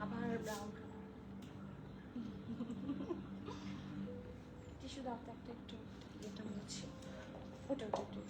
আবার brown tissue দাও তো একটা, একটু এটা মুছি। ওটা ওটা ওটা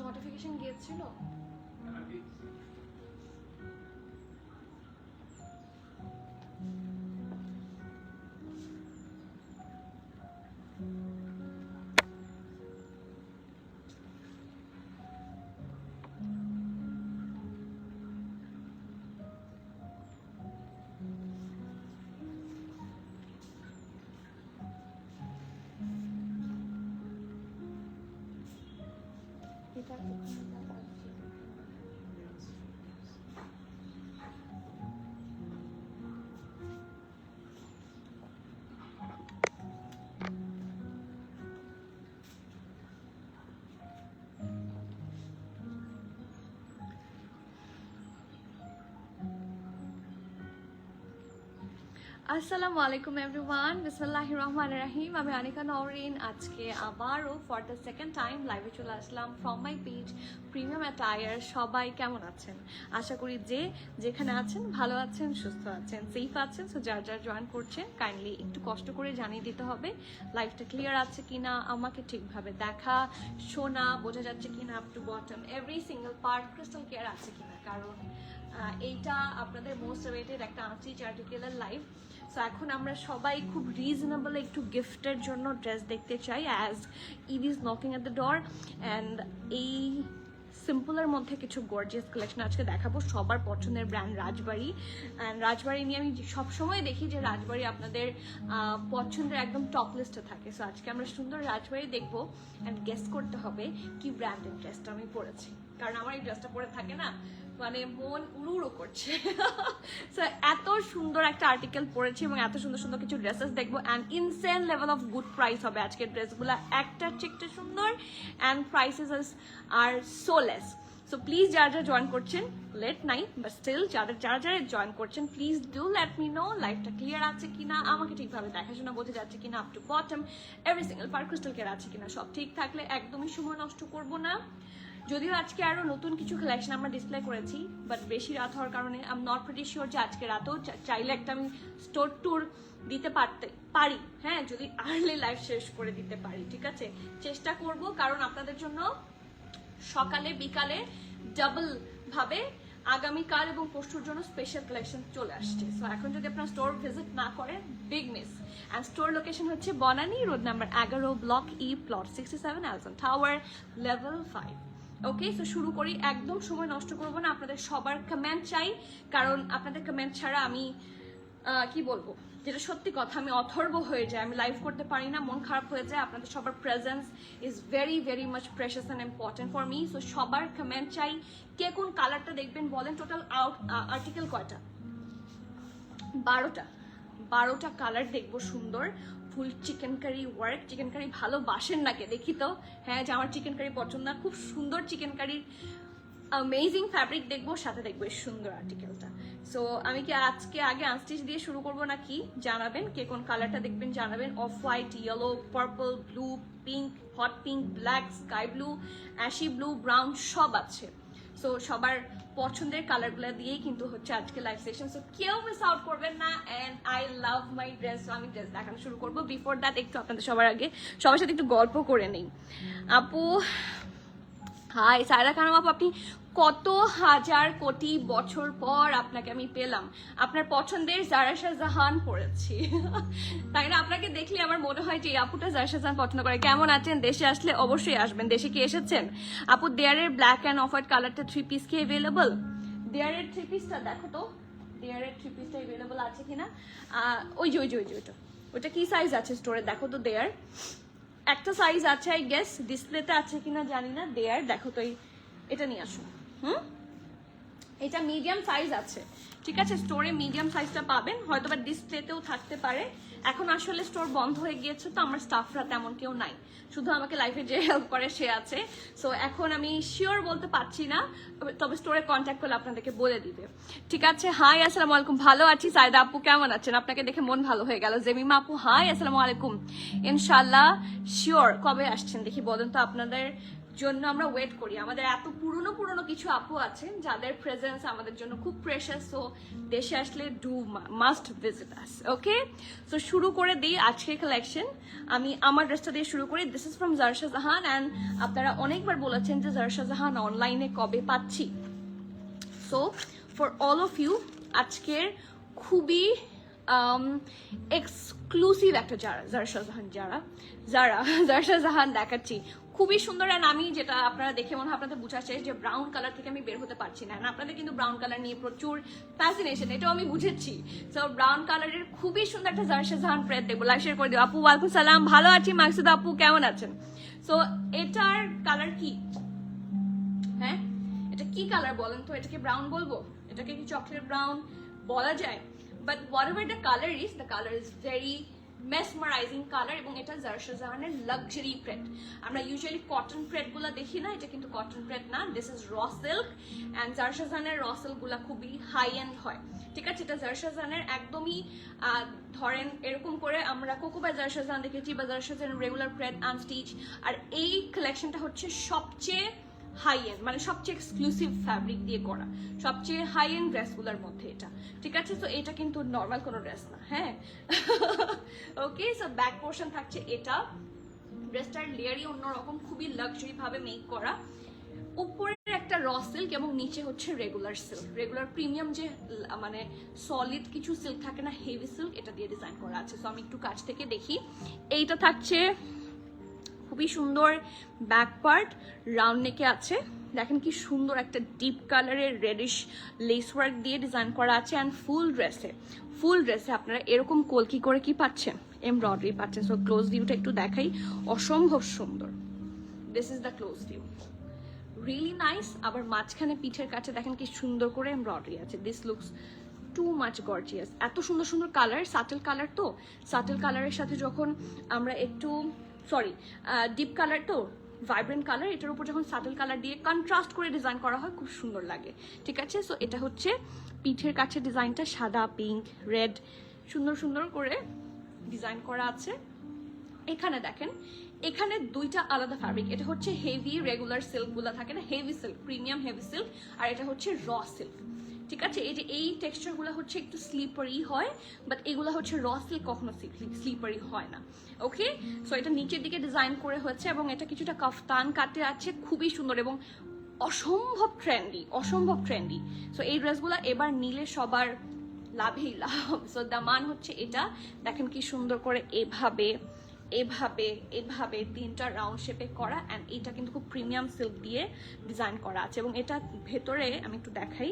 নোটিফিকেশন গিয়েছিল। এটা আসসালামু আলাইকুম এভরিওয়ান, বিসমিল্লাহির রহমানির রহিম। আমি আনিকা নওরিন আজকে আবারও ফর দ্য সেকেন্ড টাইম লাইভে চলে আসলাম from my page premium attire. সবাই কেমন আছেন? আশা করি যে যেখানে আছেন ভালো আছেন, সুস্থ আছেন, সেফ আছেন। সো যার যার জয়েন করছেন কাইন্ডলি একটু কষ্ট করে জানিয়ে দিতে হবে লাইভটা ক্লিয়ার আছে কিনা, আমাকে ঠিকভাবে দেখা শোনা বোঝা যাচ্ছে কিনা, up to bottom every single part crystal clear আছে কিনা, কারণ এইটা আপনাদের মোস্ট ওয়েটেড একটা আর্টিস্ট আর্টিকেলের লাইভ। সো এখন আমরা সবাই খুব রিজনেবল একটু গিফটের জন্য ড্রেস দেখতে চাই, as Eid is knocking at the door. And এই সিম্পলের মধ্যে কিছু গর্জিয়াস কালেকশন আজকে দেখাবো। সবার পছন্দের ব্র্যান্ড রাজবাড়ি। অ্যান্ড রাজবাড়ি নিয়ে আমি সবসময় দেখি যে রাজবাড়ি আপনাদের পছন্দের একদম টপ লিস্টে থাকে। সো আজকে আমরা সুন্দর রাজবাড়ি দেখবো অ্যান্ড গেস করতে হবে কি ব্র্যান্ডের ড্রেসটা আমি পরেছি, কারণ আমার এই ড্রেসটা পরে থাকে না মানে মন উড়ুড়ো করছে। সো এত সুন্দর একটা আর্টিকেল পরেছি এবং এত সুন্দর সুন্দর কিছু ড্রেসেস দেখবো and insane level of good price হবে আজকের ড্রেসগুলো। একটার চেয়ে একটা সুন্দর and prices R so less. So please যারা যারা জয়েন করছেন, লেট নাই বাট স্টিল যারা যারা জয়েন করছেন please do let me no লাইফটা ক্লিয়ার আছে কিনা, আমাকে ঠিকভাবে দেখাশোনা বোঝা যাচ্ছে কিনা, up to bottom every single per crystal clear আছে কিনা। সব ঠিক থাকলে একদমই সময় নষ্ট করবো না। যদিও আজকে আরো নতুন কিছু কালেকশন আমরা ডিসপ্লে করেছি, বাট বেশি রাত হওয়ার কারণে I am not pretty sure যে আজকে রাতেও চাইলে একটা আমি স্টোর ট্যুর দিতে পারি। হ্যাঁ, যদি আর্লি লাইভ শেষ করে দিতে পারি, ঠিক আছে, চেষ্টা করব, কারণ আপনাদের জন্য সকালে বিকালে ডাবল ভাবে আগামীকাল এবং পরশুর জন্য স্পেশাল কালেকশন চলে আসছে। সো এখন যদি আপনারা স্টোর ভিজিট না করেন, big miss. And store location হচ্ছে Banani road number 11, block E, plot 67, আলজন টাওয়ার, লেভেল 5। ওকে, সো শুরু করি। একদম সময় নষ্ট করবো না, আপনাদের সবার কমেন্ট চাই, কারণ আপনাদের কমেন্ট ছাড়া আমি কি বলবো, যেটা সত্যি কথা, আমি অথর্ব হয়ে যায়, আমি লাইভ করতে পারি না, মন খারাপ হয়ে যায়। আপনাদের সবার presence is very very much precious and important for me. So সবার কমেন্ট চাই, কে কোন কালারটা দেখবেন বলেন। টোটাল আর্টিকেল কয়টা? 12টা কালার দেখবো সুন্দর। Full chikankari work, chikankari ভালোবাসেন নাকি দেখি তো। হ্যাঁ, যে আমার চিকেন কারি পছন্দ না, খুব সুন্দর চিকেন কারির অ্যামেজিং ফ্যাব্রিক দেখবো, সাথে দেখবো এই সুন্দর আর্টিকেলটা। সো আমি কি আজকে আগে আনস্টিচ দিয়ে শুরু করবো নাকি জানাবেন, কে কোন কালারটা দেখবেন জানাবেন। Off white, yellow, purple, blue, pink, hot pink, black, sky blue, ashy blue, brown সব আছে। সো সবার পছন্দের কালারগুলো দিয়েই কিন্তু হচ্ছে আজকে লাইভ সেশন। সো কেউ মিস আউট করবেন না। And I love my dress. আমি ড্রেস দেখানো শুরু করবো। বিফোর দ্যাট একটু আপনাদের সবার আগে সবার সাথে একটু গল্প করে নেই। আপু হাই, সায়রা খানম আপু, আপনি কত হাজার কোটি বছর পর আপনাকে আমি পেলাম, আপনার পছন্দের জারা শাহজাহান পড়েছি। তাই না? আপনাকে দেখলে আমার মনে হয় যে এই আপুটা জারা শাহজাহান পছন্দ করে। কেমন আছেন? দেশে আসলে অবশ্যই আসবেন। দেশে কি এসেছেন আপু? দেয়ারের ব্ল্যাক অ্যান্ড অফ হোয়াইট কালারটা 3 পিস কি অ্যাভেলেবল? দেয়ারের 3 পিসটা দেখো তো, দেয়ারের 3 পিসটা অ্যাভেলেবল আছে কিনা। ওই যে ওটা কি সাইজ আছে স্টোরে দেখো তো। দেয়ার একটা সাইজ আছে আই গেস, ডিসপ্লেতে আছে কিনা জানি না। দেয়ার দেখো তো, এটা নিয়ে আসো। এটা মিডিয়াম সাইজ আছে, ঠিক আছে? স্টোরে মিডিয়াম সাইজটা পাবেন, হয়তো বা ডিসপ্লেতেও থাকতে পারে। এখন আসলে স্টোর বন্ধ হয়ে গিয়েছে, তো আমার স্টাফরা তেমন কেউ নাই, শুধু আমাকে লাইফে যে হেল্প করে সে আছে। সো এখন আমি শিওর বলতে পারছি না, তবে স্টোরে কন্ট্যাক্ট করলে আপনাদেরকে বলে দিবে, ঠিক আছে? হাই, আসসালামু আলাইকুম। ভালো আছি। সাইদা আপু কেমন আছেন? আপনাকে দেখে মন ভালো হয়ে গেল। জেমিমা আপু হাই, আসসালামু আলাইকুম। ইনশাল্লাহ শিওর। কবে আসছেন দেখি বলেন তো, আপনাদের জন্য আমরা ওয়েট করি। আমাদের এত পুরনো কিছু আপু আছেন যাদের প্রেজেন্স আমাদের জন্য খুব প্রেশাস। সো দেশে আসলে মাস্ট ভিজিট আস। ওকে, সো শুরু করে দিই আজকের কালেকশন। আমি আমার ড্রেসটা দিয়ে শুরু করি। This is from Zara Shahjahan and আপনারা অনেকবার বলেছেন যে জারা শাহজাহান অনলাইনে কবে পাচ্ছি। So for all of you আজকের খুবই এক্সক্লুসিভ একটা জারা শাহজাহান দেখাচ্ছি। খুবই সুন্দর। অ্যান্ড আমি যেটা আপনারা দেখে মনে হয় আপনাদের বুঝাচ্ছে যে ব্রাউন কালার থেকে আমি বের হতে পারছি না। আপনাদের কিন্তু ব্রাউন কালার নিয়ে প্রচুর ফ্যাসিনেশন, এটাও আমি বুঝেছি। সো ব্রাউন কালারের খুবই সুন্দর একটা জারা শাহজাহান প্রেড দেখবো, লাইক শেয়ার করে দেবো। আপু ওয়ালাইকুম সালাম, ভালো আছি। মাকসুদ আপু কেমন আছেন? সো এটার কালার কি? হ্যাঁ, এটা কি কালার বলেন তো? এটাকে ব্রাউন বলবো? এটাকে কি চকলেট ব্রাউন বলা যায়? But whatever the color is very mesmerizing color, এবং এটা জারা শাহজাহানের লাক্সারি প্রেড। আমরা ইউজুয়ালি কটন প্রেড গুলা দেখি না, এটা কিন্তু কটন প্রেড না, this is raw silk. And Zara শাহজাহানের র সিল্ক গুলা খুবই হাই এন্ড হয়, ঠিক আছে? এটা জারা শাহজাহানের একদমই ধরেন এরকম করে আমরা কোকোবাই জারা শাহজাহান দেখেছি, বা জারা শাহজাহানের রেগুলার প্রেড আনস্টিচ। আর এই কালেকশনটা হচ্ছে সবচেয়ে হাই এন্ড, মানে সবচেয়ে এক্সক্লুসিভ ফ্যাব্রিক দিয়ে করা, সবচেয়ে হাই এন্ড ড্রেসগুলোর মধ্যে এটা, ঠিক আছে? তো এটা কিন্তু নর্মাল কোনো ড্রেস না। হ্যাঁ, ওকে। সো ব্যাক পোর্শন থাকছে এটা। ড্রেসটার লেয়ারই অন্যরকম, খুবই লাক্সারি ভাবে মেক করা। উপরের একটা র সিল্ক এবং নিচে হচ্ছে রেগুলার সিল্ক, রেগুলার প্রিমিয়াম যে মানে সলিড কিছু সিল্ক থাকে না, হেভি সিল্ক, এটা দিয়ে ডিজাইন করা আছে। সো আমি একটু কাছ থেকে দেখি। এইটা থাকছে খুবই সুন্দর ব্যাক পার্ট, রাউন্ড নেকে আছে। দেখেন কি সুন্দর একটা ডিপ কালারের রেডিশ লেস ওয়ার্ক দিয়ে ডিজাইন করা আছে। অ্যান্ড ফুল ড্রেসে আপনারা এরকম কলকি করে কি পাচ্ছেন? এমব্রয়ডারি পাচ্ছেন। সো ক্লোজ ভিউটা একটু দেখাই, অসম্ভব সুন্দর। This is the close view, really nice. আবার মাঝখানে পিঠের কাছে দেখেন কি সুন্দর করে এমব্রয়ডারি আছে। This looks too much gorgeous. এত সুন্দর সুন্দর কালার, সাটেল কালার। তো সাটেল কালারের সাথে যখন আমরা একটু ডিপ কালার, তো ভাইব্রেন্ট কালার, এটার উপর যখন সাটেল কালার দিয়ে কন্ট্রাস্ট করে ডিজাইন করা হয় খুব সুন্দর লাগে, ঠিক আছে? সো এটা হচ্ছে পিঠের কাছে ডিজাইনটা সাদা, পিঙ্ক, রেড সুন্দর সুন্দর করে ডিজাইন করা আছে। এখানে দেখেন, এখানে দুইটা আলাদা ফ্যাব্রিক। এটা হচ্ছে হেভি রেগুলার সিল্ক গুলা থাকে না, heavy silk, premium heavy silk. আর এটা হচ্ছে র সিল্ক, ঠিক আছে? এই যে এই টেক্সচার গুলো হচ্ছে একটু স্লিপারি হয়, বাট এগুলো হচ্ছে র সিল্ক, কখনো স্লিপারি হয় না। ওকে, সো এটা নিচের দিকে ডিজাইন করে হচ্ছে এবং এটা কিছুটা কাফতান কাটে আছে, খুবই সুন্দর এবং অসম্ভব ট্রেন্ডি। সো এই ড্রেসগুলো এবার নিলে সবার লাভই লাভ। সো দামান হচ্ছে এটা, দেখেন কি সুন্দর করে এভাবে তিনটা রাউন্ড শেপে করা। অ্যান্ড এটা কিন্তু খুব প্রিমিয়াম সিল্ক দিয়ে ডিজাইন করা আছে। এবং এটা ভেতরে আমি একটু দেখাই,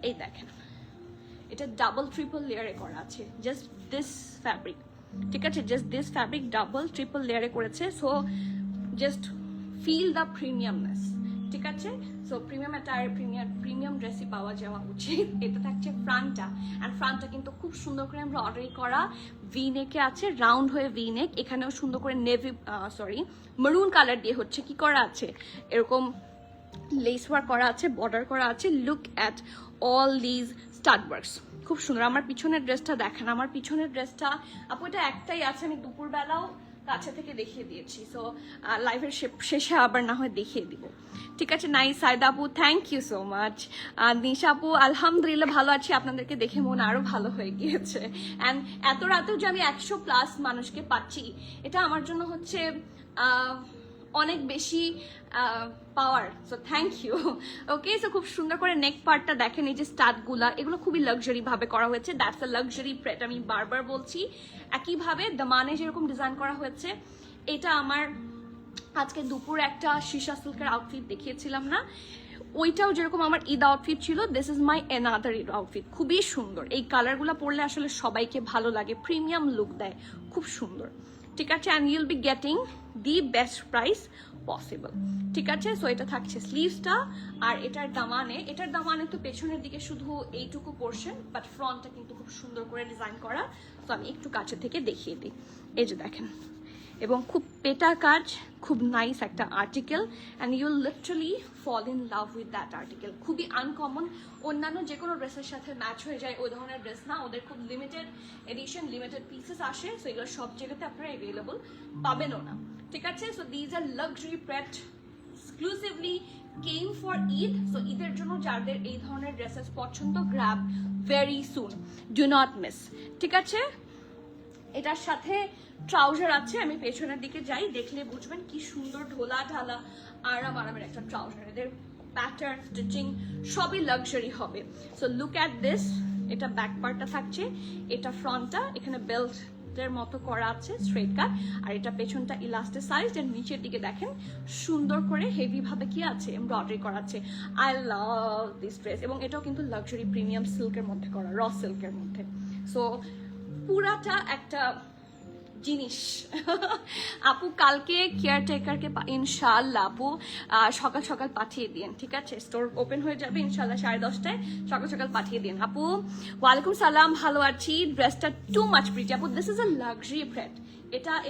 এই দেখেন এটা ডাবল ট্রিপল লেয়ারে করা আছে। জাস্ট দিস ফ্যাব্রিক, ঠিক আছে? Just this fabric double triple লেয়ারে করেছে। So just feel the premiumness, ঠিক আছে? সো প্রিমিয়াম অ্যাটায়ার, প্রিমিয়াম ড্রেসই পাওয়া যাওয়া উচিত। এটা থাকছে ফ্রন্টটা, অ্যান্ড ফ্রন্টটা কিন্তু খুব সুন্দর করে এমব্রয়ডারি করা, ভি নেকে আছে, রাউন্ড হয়ে ভি নেক। এখানেও সুন্দর করে মেরুন কালার দিয়ে হচ্ছে কি করা আছে, এরকম লেস ওয়ার্ক করা আছে, বর্ডার করা আছে। Look at all these stud works, খুব সুন্দর। আমার পিছনের ড্রেসটা দেখেন, আমার পিছনের ড্রেসটা আপু এটা একটাই আছে, আমি দুপুরবেলাও কাছে থেকে দেখিয়ে দিয়েছি। সো লাইভের শেষে আবার না হয় দেখিয়ে দিব, ঠিক আছে? নাই সাইদা আপু থ্যাংক ইউ সো মাচ। নিশা আপু আলহামদুলিল্লাহ ভালো আছি, আপনাদেরকে দেখে মন আরো ভালো হয়ে গিয়েছে। অ্যান্ড এত রাতেও যে আমি 100+ মানুষকে পাচ্ছি, এটা আমার জন্য হচ্ছে অনেক বেশি power, so thank you. Okay, so খুব সুন্দর করে নেক পার্টটা দেখেন, এই যে স্টাডগুলা এগুলো খুবই লাক্সারি ভাবে করা হয়েছে, দ্যাটস আ লাক্সারি প্রেট, আমি বারবার বলছি। একইভাবে দামানে যেরকম ডিজাইন করা হয়েছে, এটা আমার আজকে দুপুরে একটা সীসা সিল্কের আউটফিট দেখিয়েছিলাম না, ওইটাও যেরকম আমার ঈদ আউটফিট ছিল, this is my another Eid outfit. খুবই সুন্দর, এই কালারগুলো পরলে আসলে সবাইকে ভালো লাগে, প্রিমিয়াম লুক দেয়, খুব সুন্দর। ঠিক আছে, and you'll be getting the best price possible. ঠিক আছে, সো এটা থাকছে স্লিভসটা, আর এটার দামানে তো পেছনের দিকে শুধু এইটুকু পোর্শন, বাট ফ্রন্টটা কিন্তু খুব সুন্দর করে ডিজাইন করা। তো আমি একটু কাছে থেকে দেখিয়ে দিই, এই যে দেখেন, এবং খুব পেটা কাজ, খুব নাইস একটা article, and you literally fall in love with that article. খুবই আনকমন, অন্যান্য যে কোনো ড্রেসের সাথে ম্যাচ হয়ে যায় ওই ধরনের ড্রেস না, ওদের খুব লিমিটেড এডিশন, লিমিটেড পিসেস আসে, সো এগুলো সব জায়গাতে আপনারা অ্যাভেলেবল পাবেনও না। ঠিক আছে, so these are luxury প্রেট exclusively came for Eid. So ঈদের জন্য যাদের এই ধরনের ড্রেসেস পছন্দ, grab very soon, do not miss. ঠিক আছে, এটার সাথে ট্রাউজার আছে, আমি পেছনের দিকে যাই, দেখলে বুঝবেন কি সুন্দর ঢোলা ঢালা আরামের একটা ট্রাউজার। এদের প্যাটার্ন, স্টিচিং সবই লাক্সারি হবে। সো লুক অ্যাট দিস, এটা ব্যাক পার্টটা থাকছে, এটা ফ্রন্টটা, এখানে বেল্টের মতো করা আছে স্ট্রেট কাট, আর এটা পেছনটা ইলাস্টিসাইজড, এর নিচের দিকে দেখেন সুন্দর করে হেভি ভাবে কি আছে, এমব্রয়ডারি করা আছে। আই লাভ দিস ড্রেস, এবং এটাও কিন্তু লাক্সারি প্রিমিয়াম সিল্কের মধ্যে করা, র সিল্কের মধ্যে। সো পুরাটা একটা জিনিস। আপু কালকে কেয়ারটেকারকে ইনশাআল্লাহ আপু সকাল সকাল পাঠিয়ে দিন। ঠিক আছে, স্টোর ওপেন হয়ে যাবে ইনশাআল্লাহ 10:30টায়, সকাল সকাল পাঠিয়ে দিন। আপু ওয়ালাইকুম সালাম, ভালো আছি, ড্রেসটা টু মাচ প্রিটি। আপু দিস ইজ আ লাক্সারি প্রেট,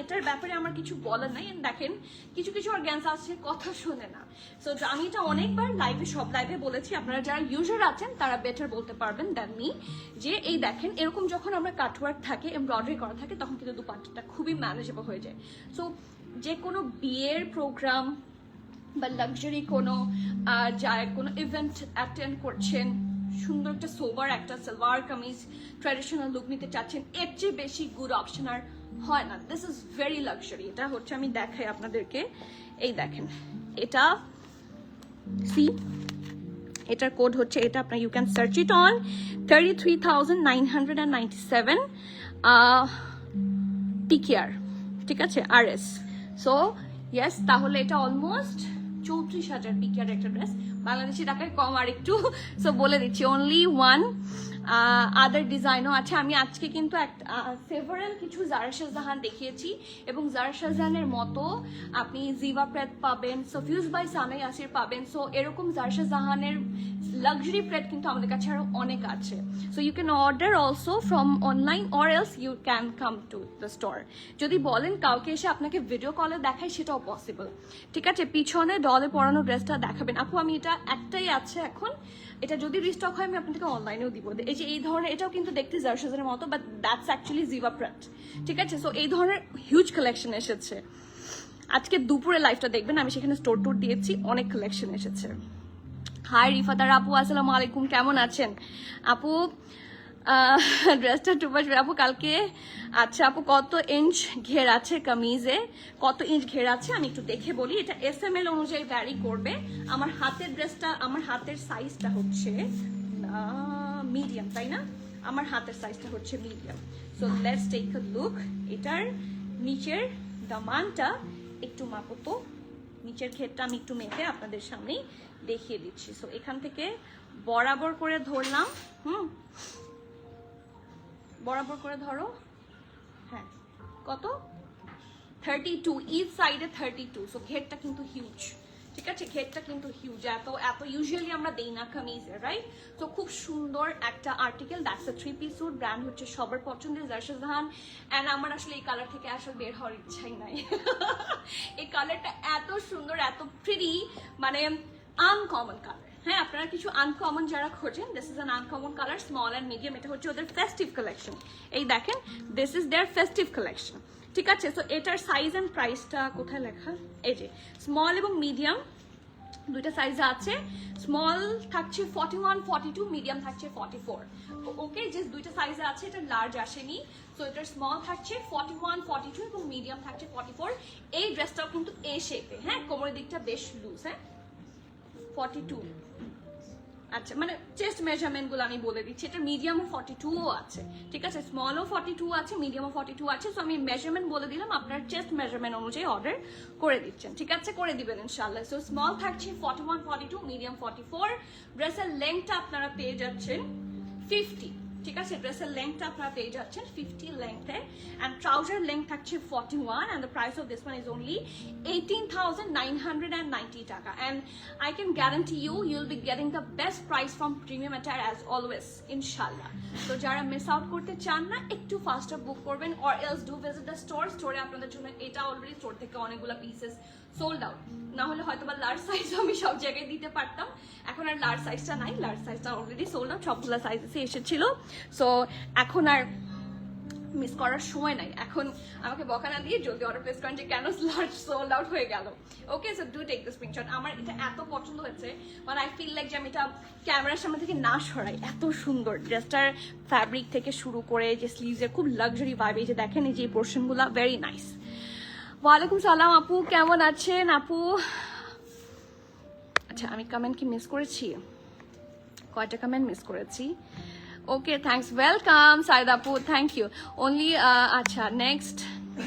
এটার ব্যাপারে আমার কিছু বলার নাই। দেখেন কিছু কিছু অর্গানজা আছে কথা শোনে না, সো আমি এটা অনেকবার সব লাইভে বলেছি, আপনারা যারা ইউজার আছেন তারা বেটার বলতে পারবেন দ্যান মি, যে এই দেখেন এরকম যখন আমরা কাটওয়ার্ক থাকে, এমব্রয়ডারি করা থাকে, তখন কিন্তু দুপাট্টাটা খুবই ম্যানেজেবল হয়ে যায়। সো যে কোনো বিয়ের প্রোগ্রাম বা লাক্সারি কোনো কোনো ইভেন্ট অ্যাটেন্ড করছেন, সুন্দর একটা সোবার একটা সালোয়ার কামিজ ট্র্যাডিশনাল লুক নিতে চাচ্ছেন, এর চেয়ে বেশি গুড অপশন আর হয় না। This is very luxury. এটা হচ্ছে, আমি দেখাই আপনাদেরকে, এই দেখেন, এটা সি, এটার কোড হচ্ছে এটা, আপনার you can search it on 33,997 PKR. ঠিক আছে, RS। সো ইয়েস, তাহলে এটা অলমোস্ট 34,000 পিকেআর একটা ড্রেস, বাংলাদেশি টাকায় কম আর একটু। সো বলে দিচ্ছি, অনলি ওয়ান আদার ডিজাইনও আছে। আমি আজকে কিন্তু সেভারাল কিছু জারা শাহজাহান দেখিয়েছি, এবং জারা শাহজাহানের মতো আপনি জিভা প্রেট পাবেন, সফিউজ বাই সানা ইয়াসির পাবেন। সো এরকম জারা শাহজাহানের লাক্সারি প্রেট কিন্তু আমাদের কাছে আরো অনেক আছে। So you can order also from online, or else you can come to the store. যদি বলেন কাউকে এসে আপনাকে ভিডিও কলে দেখাই, সেটাও পসিবল। ঠিক আছে, পিছনে ডলে পরানো ড্রেসটা দেখাবেন। আপু আমি এটা একটাই আছে এখন, এটা যদি রিস্টক হয় আমি আপনাদেরকে অনলাইনেও দিব। এই যে এই ধরনের, এটাও কিন্তু দেখতে জারশাজের মতো, বাট দ্যাটস অ্যাকচুয়ালি জিভা প্রেট। ঠিক আছে, সো এই ধরনের হিউজ কালেকশন এসেছে। আজকে দুপুরে লাইভটা দেখবেন, আমি সেখানে স্টোর টুর দিয়েছি, অনেক কালেকশন এসেছে। হাই রিফাতার আপু, আসসালামু আলাইকুম, কেমন আছেন আপু? ড্রেসটা টু মাচ আপু কালকে। আচ্ছা আপু, কত ইঞ্চ ঘের আছে কামিজে, কত ইঞ্চ ঘের আছে আমি একটু দেখে বলি। এটা SML অনুযায়ী ভ্যারি করবে। আমার হাতের ড্রেসটা, আমার হাতের সাইজটা হচ্ছে মিডিয়াম, তাই না? আমার হাতের সাইজটা হচ্ছে medium. So let's take a look. এটার নিচের দামানটা একটু মাপো তো, নিচের ঘেরটা আমি একটু মেপে আপনাদের সামনেই দেখিয়ে দিচ্ছি। সো এখান থেকে বরাবর করে ধরলাম, বরাবর করে ধরো, হ্যাঁ কত, 32, ইচ সাইডে 32। সো ঘেরটা কিন্তু হিউজ। ঠিক আছে, ঘেরটা কিন্তু হিউজ, এত ইউজুয়ালি আমরা দেই না কামিজে, রাইট? তো খুব সুন্দর একটা article, that's a 3-piece suit. Brand হচ্ছে সবার পছন্দের জারা শাহজাহান, অ্যান্ড আমার আসলে এই কালার থেকে আসলে বের হওয়ার ইচ্ছাই নাই। এই কালারটা এত সুন্দর, এত প্রিটি, মানে আনকমন কালার। হ্যাঁ, আপনারা কিছু আনকমন যারা খোঁজেন, this is an uncommon colour, small and medium. এটা হচ্ছে ওদের ফেস্টিভ কালেকশন। এই দেখেন, this is their festive collection. ঠিক আছে, সো এটার সাইজ অ্যান্ড প্রাইসটা কোথায় লেখা, এই যে স্মল এবং মিডিয়াম দুইটা সাইজে আছে, স্মল থাকছে 41, 42, মিডিয়াম থাকছে 44। ওকে, জাস্ট দুইটা সাইজে আছে, এটা লার্জ আসেনি। সো এটার স্মল থাকছে 41, 42 এবং মিডিয়াম থাকছে 44। এই ড্রেসটাও কিন্তু এ শেপে, হ্যাঁ, কোমরের দিকটা বেশ লুজ, হ্যাঁ 42। আচ্ছা, মানে চেস্ট মেজারমেন্ট গুলো আমি বলে দিচ্ছি, এটা মিডিয়াম 42ও আছে, ঠিক আছে, স্মলও 42 আছে, মিডিয়ামও 42 আছে। সো আমি মেজারমেন্ট বলে দিলাম, আপনার চেস্ট মেজারমেন্ট অনুযায়ী অর্ডার করে দিচ্ছেন, ঠিক আছে, করে দিবেন ইনশাআল্লাহ। সো স্মল থাকছে 41, 42, মিডিয়াম 44। ড্রেসের লেন্থটা আপনারা পেয়ে যাচ্ছেন 50, ঠিক আছে, ড্রেসের লেন্থটা আপনারা পেয়ে যাচ্ছেন 50 লেন্থে, এন্ড ট্রাউজার লেন্থ থাকছে 41, and the price of this one is only 18,990 টাকা, and I can guarantee you'll be getting the best price from Premium Attire as always, inshallah. তো যারা মিস আউট করতে চান না, একটু ফাস্টার বুক করবেন, or else do visit the store. স্টোরে আপনাদের জন্য এটা অলরেডি স্টোর থেকে অনেকগুলো পিসেস সোল্ড আউট, না হলে হয়তো বা লার্জ সাইজ আমি সব জায়গায় দিতে পারতাম, এখন আর লার্জ সাইজটা নাই, লার্জ সাইজটা অলরেডি সোল্ড আউট, সবগুলো সাইজে এসেছিল। সো এখন আর মিস করার সময় নাই, এখন আমাকে বকা না দিয়ে জলদি অর্ডার প্লেস করেন যে কেন লার্জ সোল্ড আউট হয়ে গেল। Okay, so do take the screenshot. আমার এটা এত পছন্দ হয়েছে, মানে আই ফিল লাইক যে আমি এটা ক্যামেরার সামনে থেকে না সরাই, এত সুন্দর ড্রেসটার ফ্যাব্রিক থেকে শুরু করে যে স্লিভসের খুব লাক্সারি ভাইব, এই যে দেখেন এই যে পোর্শনগুলো ভেরি নাইস। ওয়ালাইকুম সালাম আপু, কেমন আছেন আপু? আচ্ছা, আমি কমেন্ট কি মিস করেছি? কয়টা কমেন্ট মিস করেছি? ওকে, থ্যাংকস, ওয়েলকাম সাইদ আপু, থ্যাংক ইউ। অনলি আচ্ছা, নেক্সট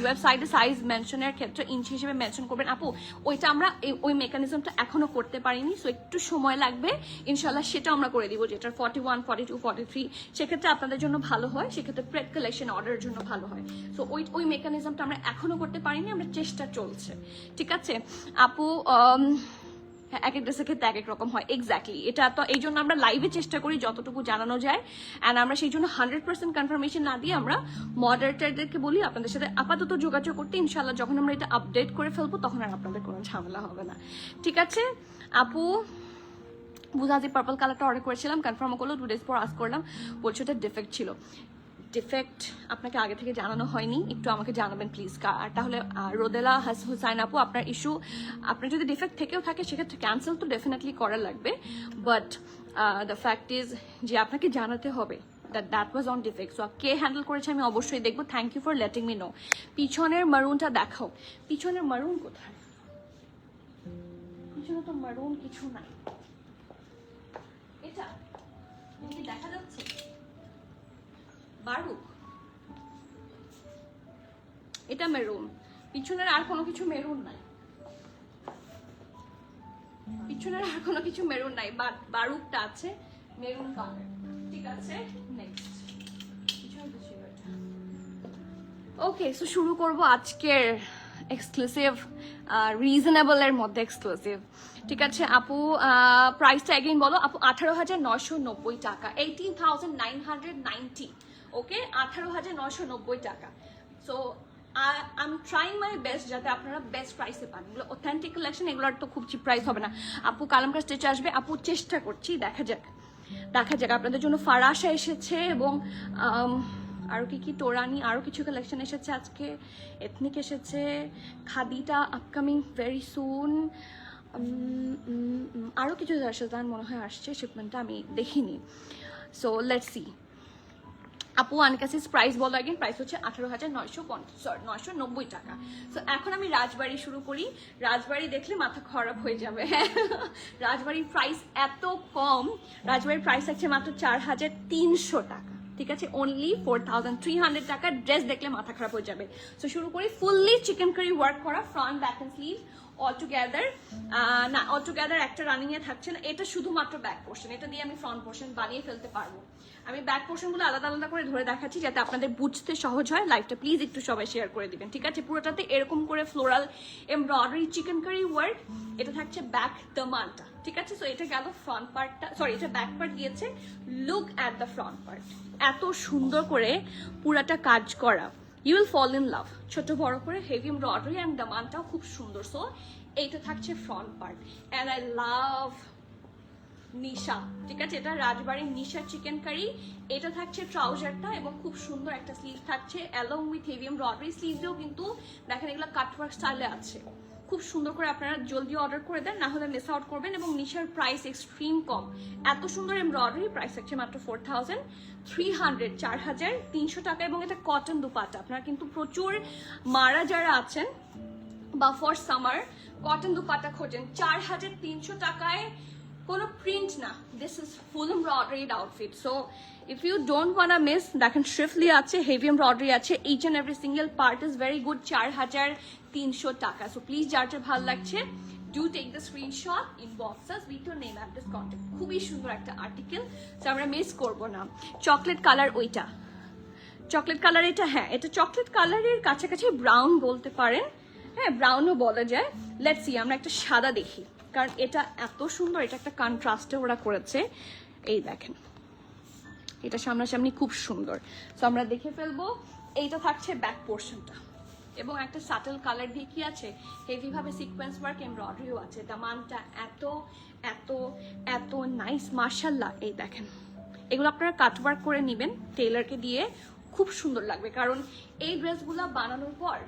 ওয়েবসাইটে সাইজ মেনশনের ক্ষেত্রে ইঞ্চি হিসেবে মেনশন করবেন আপু, ওইটা আমরা ওই মেকানিজমটা এখনো করতে পারিনি, সো একটু সময় লাগবে, ইনশাল্লাহ সেটা আমরা করে দিব, যেটার 41, 42, 43 সেক্ষেত্রে আপনাদের জন্য ভালো হয়, সেক্ষেত্রে প্রেড কালেকশন অর্ডারের জন্য ভালো হয়। সো ওই মেকানিজমটা আমরা এখনো করতে পারিনি, আমরা চেষ্টা চলছে, ঠিক আছে আপু। এক এক ড্রেসের ক্ষেত্রে এক এক রকম হয়, এক্স্যাক্টলি, এটা তো এই জন্য আমরা লাইভে চেষ্টা করি যতটুকু জানানো যায়, অ্যান্ড আমরা সেই জন্য 100% কনফার্মেশন না দিয়ে আমরা মডারেটরদেরকে বলি আপনাদের সাথে আপাতত যোগাযোগ করতে, ইনশাল্লাহ যখন আমরা এটা আপডেট করে ফেলবো তখন আর আপনাদের কোনো ঝামেলা হবে না, ঠিক আছে আপু। বুঝাজি পার্পল কালারটা অর্ডার করেছিলাম, কনফার্ম করলো, 2 days পর আস করলাম, বলছে ওটা ডিফেক্ট ছিল। ডিফেক্ট আপনাকে আগে থেকে জানানো হয়নি, একটু আমাকে জানাবেন প্লিজ। আর তাহলে রোদেলা হুসাইন আপু, আপনার ইস্যু, আপনার যদি ডিফেক্ট থেকেও থাকে সেক্ষেত্রে ক্যান্সেল তো ডেফিনেটলি করা লাগবে, বাট দ্য ফ্যাক্ট ইজ যে আপনাকে জানাতে হবে that was on defect. So কে হ্যান্ডেল করেছে আমি অবশ্যই দেখবো, thank you for letting me know. পিছনের মারুনটা দেখাও, পিছনের মারুন কোথায়? পিছনে তো মারুন কিছু নাই, এটা কি দেখা যাচ্ছে? বারুক, এটা মেরুন, পিছনের আর কোনো কিছু মেরুন নাই, পিছনের আর কোনো কিছু মেরুন নাই, বারুকটা আছে মেরুন কালার, ঠিক আছে। নেক্সট ওকে, সো শুরু করব আজকের এক্সক্লুসিভ, রিজনেবলের মধ্যে এক্সক্লুসিভ, ঠিক আছে আপু। প্রাইসটা এগেইন বলো আপু। 18,990 টাকা, 18,990। ওকে, 18,990 টাকা। So I am trying my best যাতে আপনারা বেস্ট প্রাইসে পান। এগুলো অথেন্টিক কালেকশন, এগুলোর তো খুব চিপ প্রাইস হবে না আপু। কালামকা স্টিচ আসবে আপু, চেষ্টা করছি, দেখা যাক আপনাদের জন্য। ফারাশা এসেছে এবং আরো কি টোরানি, আরো কিছু কালেকশন এসেছে আজকে, এথনিক এসেছে, খাদিটা আপকামিং ভেরি সুন, আরো কিছু রাশাদান মনে হয় আসছে, শিপমেন্টটা আমি দেখিনি। সো লেটস সি আপু। আনকাসিস প্রাইস বলো আগেন। প্রাইস হচ্ছে 18,990 টাকা। সো এখন আমি রাজবাড়ি শুরু করি। রাজবাড়ি দেখলে মাথা খারাপ হয়ে যাবে। রাজবাড়ির প্রাইস এত কম, রাজবাড়ির প্রাইস আছে মাত্র 4,300 টাকা, ঠিক আছে, অনলি 4,300 টাকা। ড্রেস দেখলে মাথা খারাপ হয়ে যাবে। সো শুরু করি। ফুললি চিকেন কারি ওয়ার্ক করা, front back end sleeve all together, না অল টুগেদার একটা রানিং এ থাকছে না, এটা শুধুমাত্র ব্যাক পোর্শন, এটা দিয়ে আমি ফ্রন্ট পোর্শন বানিয়ে ফেলতে পারবো। আমি ব্যাক পোর্শনগুলো আলাদা আলাদা করে ধরে দেখাচ্ছি যাতে আপনাদের বুঝতে সহজ হয়। লাইভটা প্লিজ একটু সবাই শেয়ার করে দিবেন, ঠিক আছে। পুরোটাতে এরকম করে floral embroidery chikankari work, এটা থাকছে ব্যাক দামানটা, ঠিক আছে। সো এটা গেল ফ্রন্ট পার্টটা, সরি এটা ব্যাক পার্ট গিয়েছে। Look at the front part, এত সুন্দর করে পুরাটা কাজ করা, you will fall in love. ছোট বড় করে হেভি এমব্রয়ডারি অ্যান্ড দামানটাও খুব সুন্দর। সো এইটা থাকছে front part, and I love Nisha, ঠিক আছে, এটা রাজবাড়ির নিশা চিকেন কারি। এটা থাকছে ট্রাউজারটা এবং খুব সুন্দর একটা স্লিভ থাকছে অ্যালং উইথ হেভি এমব্রয়ডারি। স্লিভেও কিন্তু দেখেন এগুলো কাটওয়ার্ক স্টাইলে আছে, খুব সুন্দর করে আপনারা জলদি অর্ডার করে দেন, না হলে মিস আউট করবেন। এবং নিশার প্রাইস এক্সট্রিম কম, এত সুন্দর এমব্রয়ডারি, প্রাইস হচ্ছে মাত্র 4300, 4300 টাকা। এবং এটা কটন দুপাট্টা, আপনারা কিন্তু প্রচুর মারা যারা আছেন বা ফর সামার কটন দুপাট্টা খোঁজেন, 4300 টাকায় কোনো প্রিন্ট না, this is full embroidered outfit. So if you don't want miss, দেখেন শ্রিফলি আছে, হেভি এমব্রয়ডারি আছে, each and every single part is very good, 4300 টাকা। সো প্লিজ যার যার ভালো লাগছে do take the screenshot, inbox us with your name address contact. খুবই সুন্দর একটা আর্টিকেল, সো আমরা মিস করবো না। চকলেট কালার ওইটা, চকলেট কালার এটা, হ্যাঁ এটা চকলেট কালারের কাছাকাছি ব্রাউন বলতে পারেন, হ্যাঁ ব্রাউনও বলা যায়। লেটস সি, আমরা একটা সাদা দেখি, কারণ এটা এত সুন্দর, এটা একটা কন্ট্রাস্টে ওরা করেছে। এই দেখেন, এটা সামনাসামনি খুব সুন্দর। সো আমরা দেখে ফেলবো। এইটা থাকছে ব্যাক পোর্শনটা, এবং একটা সাটেল কালার দিয়ে কি আছে, হেভি ভাবে সিকোয়েন্স ওয়ার্ক এমব্রয়ডারিও আছে। দামানটা এত এত এত নাইস, মার্শাল্লাহ। এই দেখেন, এগুলো আপনারা কাট ওয়ার্ক করে নেবেন টেইলারকে দিয়ে, খুব সুন্দর লাগবে। কারণ এই ড্রেসগুলো বানানোর পর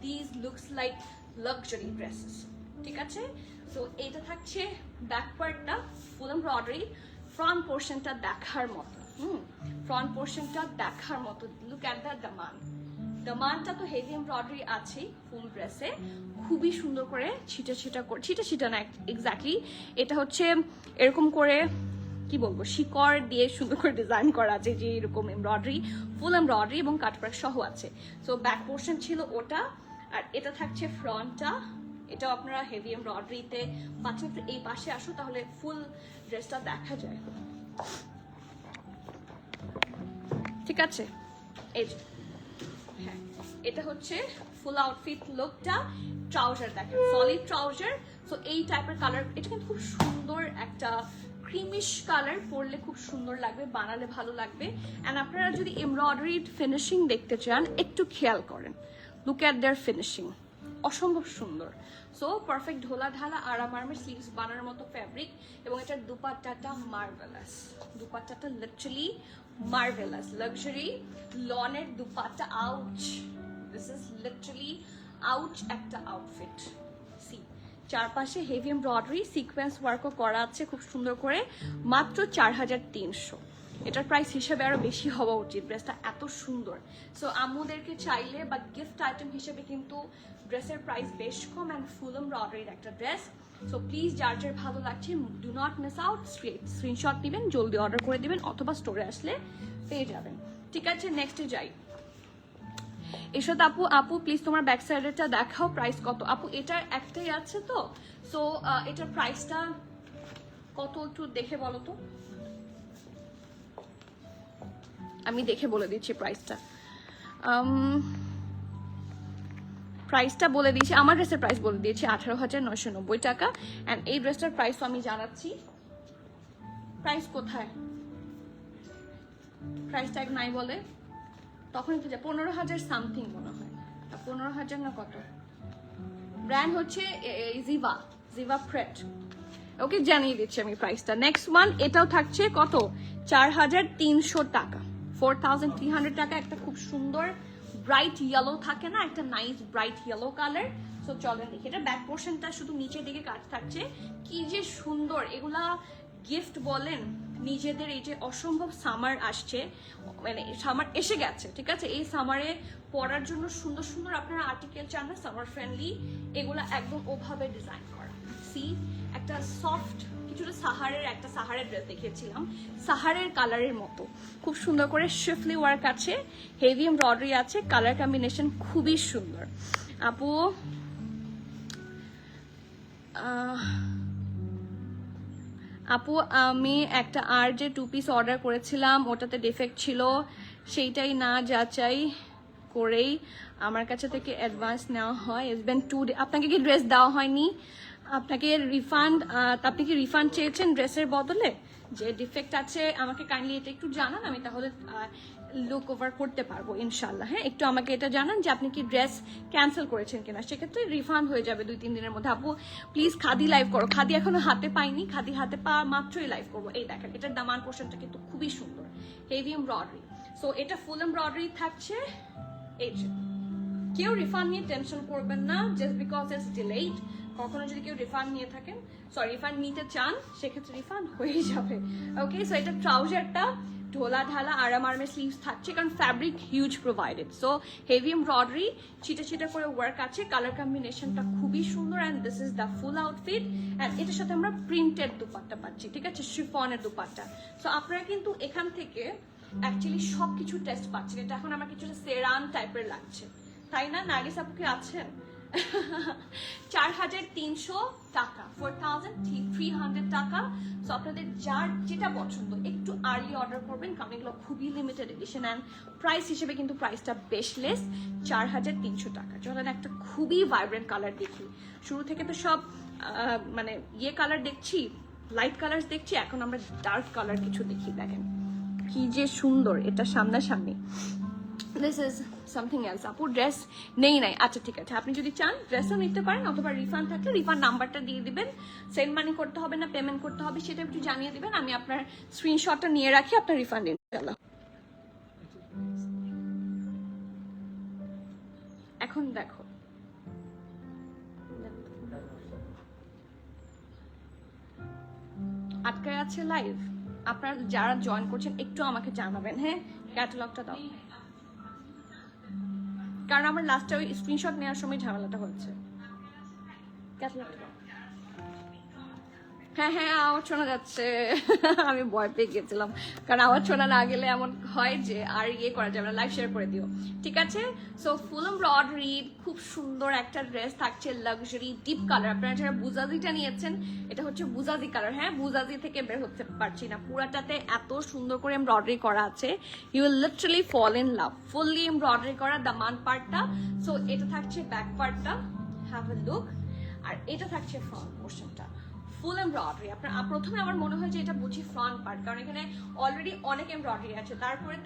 this looks like luxury dresses, ঠিক আছে। সো এইটা থাকছে ব্যাক পার্টটা ফুল এমব্রয়ডারি, ফ্রন্ট পোর্শনটা দেখার মতো, ফ্রন্ট পোর্শনটা দেখার মতো। লুক অ্যাট দ্য দামান, দামানটা তো হেভি এমব্রয়ডারি আছে ফুল ড্রেসে, খুবই সুন্দর করে ছিটা ছিটা করে, ছিটা ছিটা না এক্স্যাক্টলি, এটা হচ্ছে এরকম করে কি বলবো, শিকড় দিয়ে সুন্দর করে ডিজাইন করা আছে, যে এরকম এমব্রয়ডারি, ফুল এমব্রয়ডারি এবং কাটওয়ার্ক সহ আছে। সো ব্যাক পোর্শন ছিল ওটা, আর এটা থাকছে ফ্রন্টটা, এটাও আপনারা হেভি এমব্রয়ডারিতে পাচ্ছেন। এই পাশে আসো, তাহলে ফুল ড্রেসটা দেখা যায়, ঠিক আছে। এই যে, হ্যাঁ এটা হচ্ছে ফুল আউটফিট লুকটা। ট্রাউজার দেখেন, সলিড ট্রাউজার। সো এই টাইপের কালার, এটা কিন্তু খুব সুন্দর একটা ক্রিমিশ কালার, পরলে খুব সুন্দর লাগবে, বানালে ভালো লাগবে। অ্যান্ড আপনারা যদি এমব্রয়ডারিড ফিনিশিং দেখতে চান, একটু খেয়াল করেন, লুক অ্যাট দেয়ার ফিনিশিং, অসম্ভব সুন্দর। সো পারফেক্ট ঢোলা ঢালা আরাম আরামের স্লিভস বানানোর মতো ফ্যাব্রিক। এবং এটার দুপাট্টাটা মার্ভেলাস, দুপাট্টাটা লিটারালি মার্ভেলাস, লাক্সারি লনের dupatta. Ouch, this is literally ouch একটা আউটফিট। সি, চারপাশে হেভি এমব্রয়ডারি সিকোয়েন্স ওয়ার্কও করা আছে খুব সুন্দর করে, মাত্র 4300। এটার প্রাইস হিসেবে আরো বেশি হওয়া উচিত, ড্রেসটা এত সুন্দর। সো আম্মুদেরকে চাইলে বা গিফট আইটেম হিসেবে কিন্তু ড্রেসের প্রাইস বেশ কম, অ্যান্ড ফুল এমব্রয়ডারির একটা ড্রেস। সো প্লিজ যার যার ভালো লাগছে do not miss out, screenshot নেবেন, জলদি অর্ডার করে দিবেন, অথবা স্টোরে আসলে পেয়ে যাবেন, ঠিক আছে। নেক্সটে যাই। এসব আপু, আপু প্লিজ তোমার ব্যাক সাইডেরটা দেখাও, প্রাইস কত? আপু এটার একটাই আছে তো, সো এটার প্রাইসটা কত একটু দেখে বলো তো, আমি দেখে বলে দিচ্ছি প্রাইসটা। প্রাইসটা বলে দিয়েছি, আমার ড্রেসের প্রাইস বলে দিয়েছি 18,990 টাকা। অ্যান্ড এই ড্রেসটার প্রাইসও আমি জানাচ্ছি। প্রাইস কোথায়, প্রাইস ট্যাগ নাই বলে, তখনই তো 15,000 সামথিং মনে হয়, 15,000 না কত। ব্র্যান্ড হচ্ছে জিভা, জিভা ফ্রেট। ওকে, জানিয়ে দিচ্ছি আমি প্রাইসটা। নেক্সট ওয়ান, এটাও থাকছে কত, 4300 টাকা, 4300 টাকা। একটা খুব সুন্দর ব্রাইট ইয়েলো থাকে না, একটা nice bright yellow colour. So চলেন দেখি, এটা ব্যাক পোর্শনটা শুধু নিচের দিকে কাজ থাকছে, কি যে সুন্দর। এগুলা গিফট বলেন, নিজেদের এই যে অসম্ভব সামার আসছে, মানে সামার এসে গেছে, ঠিক আছে। এই সামারে পরার জন্য সুন্দর সুন্দর আপনারা আর্টিকেল চান না, সামার ফ্রেন্ডলি, এগুলা একদম ওভাবে ডিজাইন করা। সি, একটা সফট, কিছুটা সাহারের, একটা সাহারের ড্রেস দেখিয়েছিলাম, সাহারের কালারের মতো, খুব সুন্দর করে শিফলি ওয়ার্ক আছে, হেভি এমব্রয়ডারি আছে, কালার কম্বিনেশন খুবই সুন্দর। আপু আপু আমি একটা আর যে 2 পিস অর্ডার করেছিলাম, ওটাতে ডিফেক্ট ছিল, সেইটাই না যাচাই করেই আমার কাছে থেকে অ্যাডভান্স নেওয়া হয়। It's been 2 day. আপনাকে কি ড্রেস দেওয়া হয়নি? আপনাকে রিফান্ড, আপনি কি রিফান্ড চেয়েছেন ড্রেসের বদলে? যে ডিফেক্ট আছে আমাকে কাইন্ডলি এটা একটু জানান, আমি তাহলে লুক ওভার করতে পারবো ইনশাল্লাহ। হ্যাঁ, একটু আমাকে এটা জানান যে আপনি কি ড্রেস ক্যান্সেল করেছেন কিনা, সেক্ষেত্রে রিফান্ড হয়ে যাবে 2-3 দিনের মধ্যে। আপু প্লিজ খাদি লাইভ করো, খাদি এখনো হাতে পাইনি, খাদি হাতে পাওয়া মাত্রই লাইভ করবো। এই দেখেন, এটার দামান পোর্শনটা কিন্তু খুবই সুন্দর, হেভি এমব্রয়ডারি। সো এটা ফুল এমব্রয়ডারি থাকছে। এই যে, কেউ রিফান্ড নিয়ে টেনশন করবেন না, জাস্ট বিকজ ইটস ডিলেড, কখনো যদি কেউ রিফান্ড নিয়ে থাকেন, সরি রিফান্ড নিতে চান, সেক্ষেত্রে রিফান্ড হয়ে যাবে। ওকে, সো এটা ট্রাউজারটা ঢোলা ঢালা আরামের স্লিভস থাকছে, কারণ fabric huge provided. So heavy embroidery, চিটা চিটা করে ওয়ার্ক আছে, কালার কম্বিনেশনটা খুবই সুন্দর। And this is the full outfit. And এটার সাথে আমরা প্রিন্টেড দুপাট্টা পাচ্ছি, ঠিক আছে, শিফনের দুপাট্টা। সো আপনারা কিন্তু এখান থেকে অ্যাকচুয়ালি সব কিছু টেস্ট পাচ্ছেন। এটা এখন আমার কিছুটা সেরান টাইপের লাগছে, তাই না? নার্গিস আপু কি আছেন? 4300 টাকা, 4300 টাকা। সো আপনাদের যার যেটা পছন্দ একটু আর্লি অর্ডার করবেন, কারণ এগুলো খুবই লিমিটেড এডিশন। অ্যান্ড প্রাইস হিসেবে কিন্তু প্রাইসটা বেশ লেস, 4300 টাকা। চলেন একটা খুবই ভাইব্রেন্ট কালার দেখি। শুরু থেকে তো সব মানে ইয়ে কালার দেখছি, লাইট কালার দেখছি, এখন আমরা ডার্ক কালার কিছু দেখি। দেখেন কি যে সুন্দর এটা সামনাসামনি। This is something else. আপু ড্রেস নেই নাই, আচ্ছা ঠিক আছে, আপনি যদি চান ড্রেসও নিতে পারেন, অথবা রিফান্ড থাকলে রিফান্ড নাম্বারটা দিয়ে দিবেন। সেন্ড মানি করতে হবে না পেমেন্ট করতে হবে সেটা একটু জানিয়ে দিবেন, আমি আপনার স্ক্রিনশটটা নিয়ে রাখি, আপনার রিফান্ড ইনশাআল্লাহ। এখন দেখো আটকায় আছে লাইভ। আপনারা যারা জয়েন করছেন একটু আমাকে জানাবেন, হ্যাঁ, ক্যাটালগটা দাও, কারণ আমার লাস্টে ওই স্ক্রিনশট নেওয়ার সময় ঝামেলাটা হচ্ছে। ক্যাটালগটা দাও। হ্যাঁ হ্যাঁ, আওয়াজ শোনা যাচ্ছে। আমি ভয় পেয়ে গেছিলাম, কারণ আওয়াজ শোনা না গেলে এমন হয় যে আর ইয়ে করা যাবে না। লাইভ শেয়ার করে দিও, ঠিক আছে? সো ফুল এমব্রয়ডারি খুব সুন্দর একটা ড্রেস থাকছে, লাক্সারি ডিপ কালার। আপনারা যারা বুজাজিটা নিয়েছেন, এটা হচ্ছে বুজাজি কালার। হ্যাঁ, বুজাজি থেকে বের হতে পারছি না, পুরাটাতে এত সুন্দর করে এমব্রয়ডারি করা আছে, you will literally fall in love. Fully embroidery করা দামান পার্টটা। সো এটা থাকছে ব্যাক পার্টটা, হ্যাভ এ লুক। আর এটা থাকছে ফ্রন্ট পোর্শনটা, ফুল এমব্রয়ডারি। আপনার প্রথমে আমার মনে হয় যে এটা বুঝি ফ্রন্ট পার্ট, কারণ এখানে অলরেডি অনেক এমব্রয়ডারি আছে, তারপরে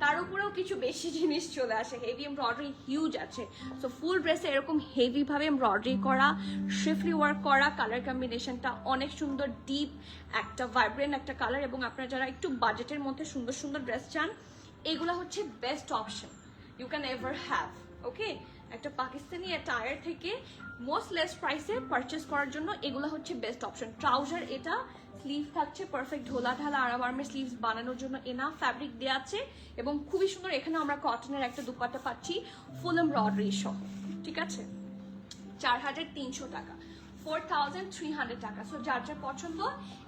তার উপরেও কিছু বেশি জিনিস চলে আসে, হেভি এমব্রয়ডারি হিউজ আছে। সো ফুল ড্রেসে এরকম হেভি ভাবে এমব্রয়ডারি করা, শিফলি ওয়ার্ক করা, কালার কম্বিনেশনটা অনেক সুন্দর, ডিপ একটা ভাইব্রেন্ট একটা কালার। এবং আপনারা যারা একটু বাজেটের মধ্যে সুন্দর সুন্দর ড্রেস চান, এগুলো হচ্ছে best option you can ever have. Okay, একটা পাকিস্তানি অ্যাটায়ার থেকে মোস্ট লেস প্রাইসে পারচেস করার জন্য এগুলো হচ্ছে বেস্ট অপশন। ট্রাউজার এটা, স্লিভ থাকছে পারফেক্ট ঢোলা ঢালা আরামের স্লিভস বানানোর জন্য এনা ফ্যাব্রিক দেওয়া আছে, এবং খুবই সুন্দর। এখানে আমরা কটনের একটা দুপাট্টা পাচ্ছি ফুল এমব্রয়ডারি সহ, ঠিক আছে? 4300 টাকা, 4300 টাকা। সো যার যা পছন্দ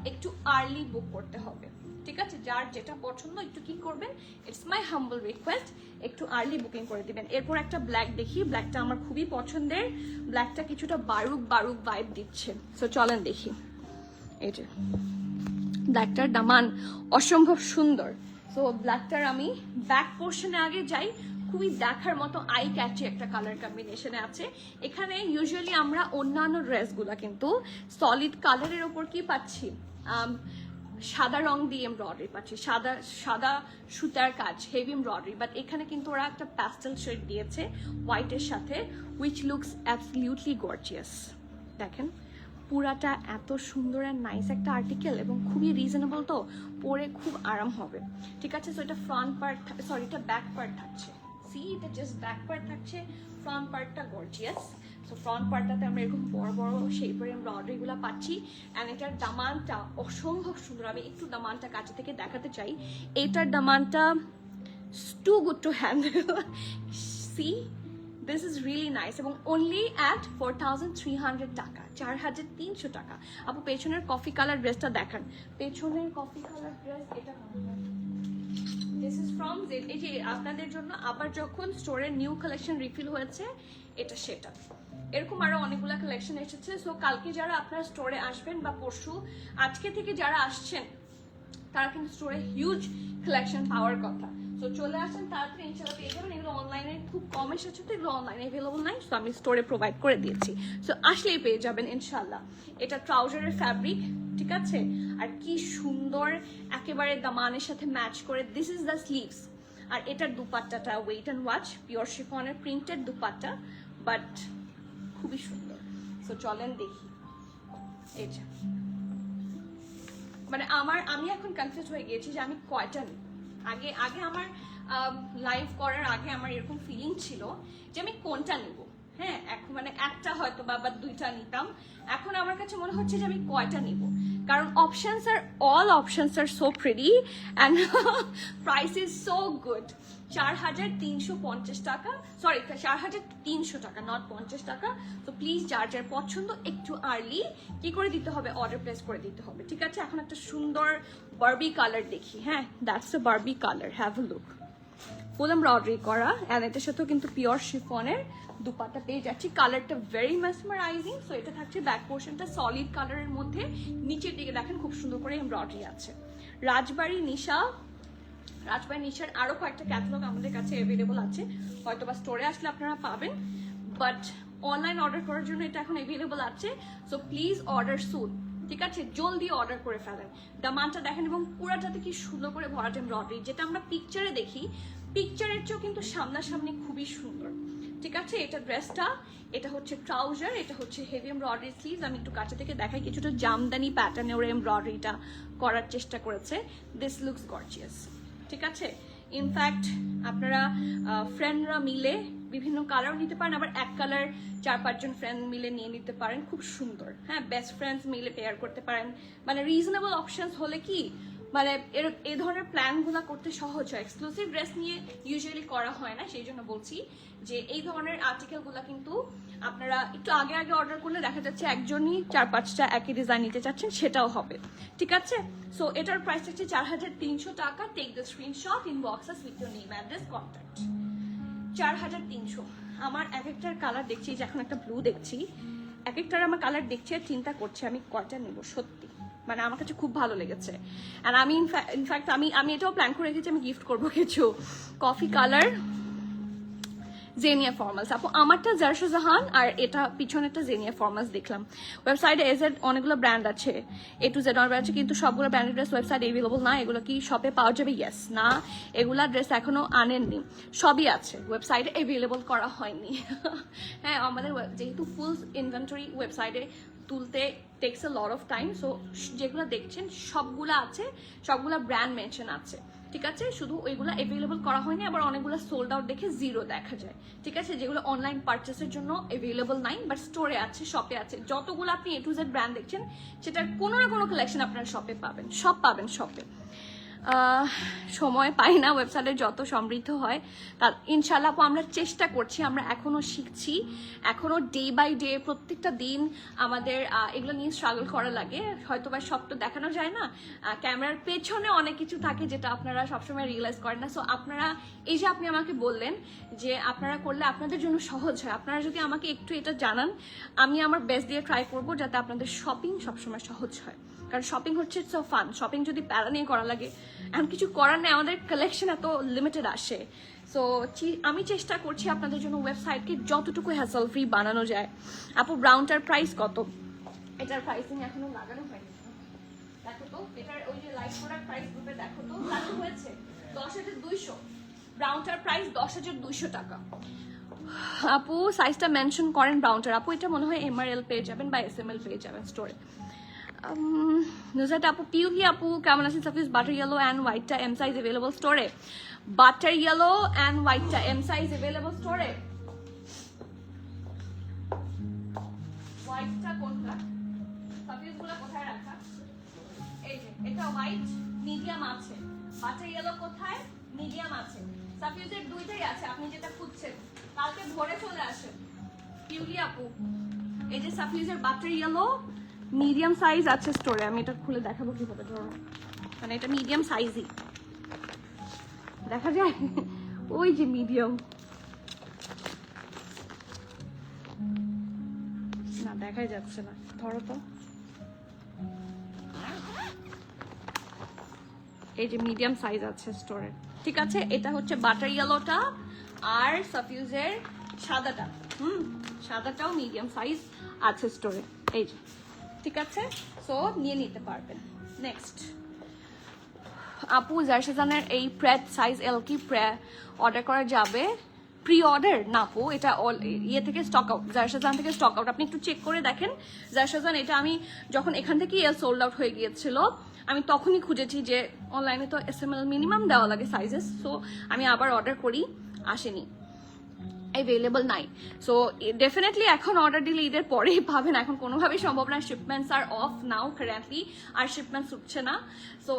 একটু আর্লি বুক করতে হবে, ঠিক আছে? যার যেটা পছন্দ একটু কি করবেন, ইটস মাই হাম্বল রিকোয়েস্ট, একটু আর্লি বুকিং করে দিবেন। এরপর একটা ব্ল্যাক দেখি, ব্ল্যাকটা আমার খুবই পছন্দের, ব্ল্যাকটা কিছুটা বারুক বারুক ভাইব দিচ্ছে। সো চলেন দেখি। এই যে ব্ল্যাকটার দামান অসম্ভব সুন্দর। সো ব্ল্যাকটার আমি ব্যাক পোর্শনে আগে যাই, খুবই দেখার মতো আই ক্যাচি একটা কালার কম্বিনেশনে আছে। এখানে ইউজুয়ালি আমরা অন্যান্য ড্রেসগুলো কিন্তু সলিড কালারের ওপর কি পাচ্ছি, সাদা রং দিয়ে এমব্রয়ডারি পাচ্ছি, সাদা সাদা সুতার কাজ, হেভি এমব্রয়ডারি। বাট এখানে কিন্তু ওরা একটা প্যাস্টেল শেড দিয়েছে হোয়াইটের সাথে, উইচ লুকস অ্যাবসলিউটলি গর্জিয়াস। দেখেন পুরাটা এত সুন্দর অ্যান্ড নাইস একটা আর্টিকেল, এবং খুবই রিজনেবল, তো পরে খুব আরাম হবে, ঠিক আছে? সো এটা ফ্রন্ট পার্ট, সরি এটা ব্যাক পার্ট থাকছে, সি এটা জাস্ট ব্যাক পার্ট থাকছে, ফ্রন্ট পার্টটা গর্জিয়াস। সো ফ্রন্ট পার্টটাতে আমরা এরকম বড় বড় শেপের এমব্রয়ডারিগুলো পাচ্ছি। অ্যান্ড এটার দামানটা অসম্ভব সুন্দর। আমি একটু দামানটা কাছে থেকে দেখাতে চাই। এটার দামানটা too good to handle, see this is really nice, এবং অনলি অ্যাট 4300 টাকা, 4300 টাকা। আপু পেছনের কফি কালার ড্রেসটা দেখান, পেছনের কফি কালার ড্রেস এটা দিস ইজ ফ্রম জেড। এই যে আপনাদের জন্য আবার যখন স্টোরের নিউ কালেকশন রিফিল হয়েছে, এটা সেটা এরকম আরো অনেকগুলো কালেকশন এসেছে। সো কালকে যারা আপনার স্টোরে আসবেন বা পরশু, আজকে থেকে যারা আসছেন, তারা কিন্তু স্টোরে হিউজ কালেকশন পাওয়ার কথা। সো চলে আসেন তাড়াতাড়ি, ইনশাআল্লাহ পেয়ে যাবেন। এগুলো অনলাইনে খুব কম এসেছে, তো এগুলো অনলাইনে অ্যাভেলেবল নাই, সো আমি স্টোরে প্রোভাইড করে দিয়েছি। সো আসলেই পেয়ে যাবেন ইনশাআল্লাহ। এটা ট্রাউজারের ফ্যাব্রিক, ঠিক আছে? আর কি সুন্দর একেবারে দামানের সাথে ম্যাচ করে, দিস ইজ দ্য স্লিভস। আর এটার দুপাট্টাটা ওয়েট অ্যান্ড ওয়াচ, পিওর শিফনের প্রিন্টেড দুপাট্টা, বাট খুবই সুন্দর। সো চলেন দেখি। এই যে মানে আমি এখন কনফিউজ হয়ে গিয়েছি যে আমি কয়টা নিই। আগে আমার লাইভ করার আগে আমার এরকম ফিলিং ছিল যে আমি কোনটা নিব। হ্যাঁ, এখন মানে একটা হয়তো বা দুইটা 2টা নিতাম, এখন আমার কাছে মনে হচ্ছে যে আমি কয়টা নিব, কারণ all options are so pretty and price is so good. 4,350 টাকা, সরি 4,300 টাকা, নট 50 টাকা। তো প্লিজ যার যার পছন্দ একটু আর্লি কি করে দিতে হবে, অর্ডার প্লেস করে দিতে হবে, ঠিক আছে? এখন একটা সুন্দর বারবি কালার দেখি। হ্যাঁ, that's the Barbie colour, have a look. Full embroidery করা, অ্যান্ড এটার সাথেও কিন্তু পিওর শিফনের দুপাট্টা পেয়ে যাচ্ছি। কালারটা ভেরি মেসমারাইজিং। সো এটা থাকছে ব্যাক পোর্শনটা সলিড কালারের মধ্যে, নিচের দিকে দেখেন খুব সুন্দর করে এমব্রয়ডারি আছে। রাজবাড়ি নিশার আরো কয়েকটা ক্যাটালগ আমাদের কাছে অ্যাভেলেবল আছে, হয়তো বা স্টোরে আসলে আপনারা পাবেন, বাট অনলাইন অর্ডার করার জন্য এটা এখন অ্যাভেলেবল আছে। সো প্লিজ অর্ডার সুন, ঠিক আছে? জলদি অর্ডার করে ফেলেন। দামানটা দেখেন এবং পুরাটাতে কি সুন্দর করে ভরাট এমব্রয়ডারি, যেটা আমরা পিকচারে দেখি, পিকচারের চেয়েও কিন্তু সামনাসামনি খুবই সুন্দর, ঠিক আছে? এটা ড্রেসটা, এটা হচ্ছে ট্রাউজার, এটা হচ্ছে হেভি এমব্রয়ডারি স্লিভস। আমি একটু কাছে থেকে দেখাই, কিছুটা জামদানি প্যাটার্নে ওরা এমব্রয়ডারিটা করার চেষ্টা করেছে। দিস লুকস গর্জিয়াস, ঠিক আছে? ইনফ্যাক্ট আপনারা ফ্রেন্ডরা মিলে বিভিন্ন কালার নিতে পারেন, আবার এক কালার 4-5 জন ফ্রেন্ড মিলে নিয়ে নিতে পারেন, খুব সুন্দর। হ্যাঁ, বেস্ট ফ্রেন্ডস মিলে পেয়ার করতে পারেন, মানে রিজনেবল অপশনস হলে কি মানে এই ধরনের প্ল্যানগুলো করতে সহজ হয়। এক্সক্লুসিভ ড্রেস নিয়ে ইউজুয়ালি করা হয় না, সেই জন্য বলছি যে এই ধরনের আর্টিকেলগুলো কিন্তু আপনারা একটু আগে আগে অর্ডার করলে দেখা যাচ্ছে একজনই 4-5টা একই ডিজাইন নিতে চাচ্ছেন, সেটাও হবে, ঠিক আছে? সো এটার প্রাইস হচ্ছে 4,300 টাকা। Take the screenshot, inbox us with your name, address, contact. 4,300। আমার এক একটার কালার দেখছি, যে এখন একটা ব্লু দেখছি, এক একটার আমার কালার দেখছি আর চিন্তা করছি আমি কয়টা নেব। সত্যি মানে আমার কাছে খুব ভালো লেগেছে। আর আমি ইনফ্যাক্ট আমি এটাও প্ল্যান করে রেখেছি, আমি গিফট করবো কিছু কফি কালার জেনিয়া ফর্মালস। আপু আমারটা জারশো জাহান, আর এটা পিছনে একটা জেনিয়া ফর্মালস দেখলাম। ওয়েবসাইটে এজেড অনেকগুলো ব্র্যান্ড আছে, A to Z ব্র্যান্ড আছে, কিন্তু সবগুলো ব্র্যান্ডেড ড্রেস ওয়েবসাইট অ্যাভেলেবল না। এগুলো কি শপে পাওয়া যাবে? ইয়েস। না, এগুলা ড্রেস এখনো আনেননি, সবই আছে, ওয়েবসাইটে অ্যাভেলেবল করা হয়নি। হ্যাঁ, আমাদের যেহেতু ফুল ইনভেন্টরি ওয়েবসাইটে তুলতে takes a lot of time. So যেগুলো দেখছেন সবগুলো আছে, সবগুলো ব্র্যান্ড মেনশন আছে, ঠিক আছে? শুধু ওইগুলো অ্যাভেলেবল করা হয়নি, আবার অনেকগুলো সোল্ড আউট দেখে জিরো দেখা যায়, ঠিক আছে? যেগুলো অনলাইন পারচেসের জন্য অ্যাভেলেবল নাই, বাট স্টোরে আছে, শপে আছে। যতগুলো আপনি A to Z ব্র্যান্ড দেখছেন, সেটার কোনো না কোনো কালেকশন আপনারা শপে পাবেন, সব পাবেন শপে। সময় পাই না, ওয়েবসাইটে যত সমৃদ্ধ হয় তার ইনশাল্লাহ আমরা চেষ্টা করছি, আমরা এখনো শিখছি, এখনো ডে বাই ডে প্রত্যেকটা দিন আমাদের এগুলো নিয়ে স্ট্রাগল করা লাগে। হয়তো বা সব তো দেখানো যায় না, ক্যামেরার পেছনে অনেক কিছু থাকে যেটা আপনারা সবসময় রিয়েলাইজ করেন না। সো আপনারা এই যে আপনি আমাকে বললেন যে আপনারা করলে আপনাদের জন্য সহজ হয়, আপনারা যদি আমাকে একটু এটা জানান, আমি আমার বেস্ট দিয়ে ট্রাই করবো যাতে আপনাদের শপিং সবসময় সহজ হয়। কারণ শপিং হচ্ছে সো ফান, শপিং যদি প্যারা নিয়ে করা লাগে, এখন কিছু করার নেই, আমাদের কালেকশন এত লিমিটেড আসে। সো আমি চেষ্টা করছি আপনাদের জন্য ওয়েবসাইটকে যতটুকু হ্যাসল ফ্রি বানানো যায়। আপু ব্রাউনটার প্রাইস কত? এটার প্রাইসিং এখনো লাগানো হয়নি, দেখো তো। এটার ওই যে লাইক করার প্রাইস গ্রুপে দেখো তো, লাগানো হয়েছে 10,200। ব্রাউনটার প্রাইস 10,200 টাকা। আপু সাইজটা মেনশন করেন ব্রাউনটার। আপু এটা মনে হয় MRL পেয়ে যাবেন বা SML পেয়ে যাবেন স্টোরে। নুজাত আপু, পিউলি আপু কেমন আছেন? সাফিজ বাটার ইয়েলো অ্যান্ড হোয়াইটটা এম সাইজ অ্যাভেলেবল স্টোরে। বাটার ইয়েলো অ্যান্ড হোয়াইটটা এম সাইজ অ্যাভেলেবল স্টোরে। হোয়াইটটা কোনটা? সাফিজগুলো কোথায় রাখা? এই যে এটা হোয়াইট, মিডিয়াম আছে। বাটার ইয়েলো কোথায়? মিডিয়াম আছে। সাফিজের দুইটাই আছে, আপনি যেটা খুঁজছেন কালকে ভোরে চলে আসেন। পিউলি আপু, এই যে সাফিজের বাটার ইয়েলো মিডিয়াম সাইজ আছে স্টোরে। আমি এটা খুলে দেখাবো কিভাবে, ধরো মানে এটা মিডিয়াম সাইজই দেখা যায়, ওই যে মিডিয়াম না দেখাই যাচ্ছে না, ধরো তো, এই যে মিডিয়াম সাইজ আছে স্টোরে, ঠিক আছে? এটা হচ্ছে বাটার ইয়েলোটা, আর সাফিউজের সাদাটা, সাদাটাও মিডিয়াম সাইজ আছে স্টোরে, এই যে, ঠিক আছে? সো নিয়ে নিতে পারবেন। নেক্সট আপু জারশাজানের এই প্রেড সাইজ এল কি অর্ডার করা যাবে? প্রি অর্ডার না আপু, এটা ইয়ে থেকে স্টক আউট, জারশাজান থেকে স্টক আউট। আপনি একটু চেক করে দেখেন জারশাজান। এটা আমি যখন এখান থেকে সোল্ড আউট হয়ে গিয়েছিল, আমি তখনই খুঁজেছি যে অনলাইনে তো SML মিনিমাম দেওয়া লাগে সাইজেস, সো আমি আবার অর্ডার করি, আসেনি। অ্যাভেলেবল নাই। সো ডেফিনেটলি এখন অর্ডার দিলে ঈদের পরেই পাবেন, এখন কোনোভাবেই সম্ভব না, শিপমেন্টস আর অফ নাও কারেন্টলি, আর শিপমেন্টস উঠছে না। সো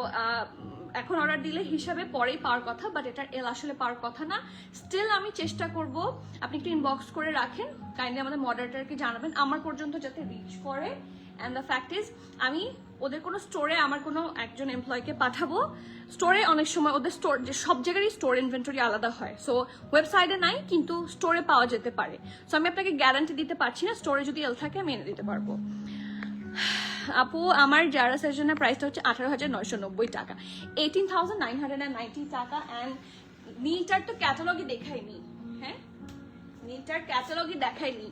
এখন অর্ডার দিলে হিসাবে পরেই পাওয়ার কথা, বাট এটার এল আসলে পাওয়ার কথা না। স্টিল আমি চেষ্টা করব, আপনি একটু ইনবক্স করে রাখেন, কাইন্ডলি আমাদের মডারেটরকে জানাবেন আমার পর্যন্ত যাতে রিচ করে। অ্যান্ড দ্য ফ্যাক্ট ইজ আমি ওদের কোনো স্টোরে আমার কোনো একজন এমপ্লয়কে পাঠাবো। স্টোরে অনেক সময় ওদের স্টোর, যে সব জায়গারই স্টোর ইনভেন্টরি আলাদা হয়, সো ওয়েবসাইটে নাই কিন্তু স্টোরে পাওয়া যেতে পারে। সো আমি আপনাকে গ্যারান্টি দিতে পারছি না, স্টোরে যদি এল থাকে আমি এনে দিতে পারবো। আপু আমার জারা সেশনের প্রাইসটা হচ্ছে 18,990 টাকা, 18,990 টাকা। অ্যান্ড নীলটার তো ক্যাটালগই দেখাইনি, হ্যাঁ নীলটার ক্যাটালগই দেখাইনি।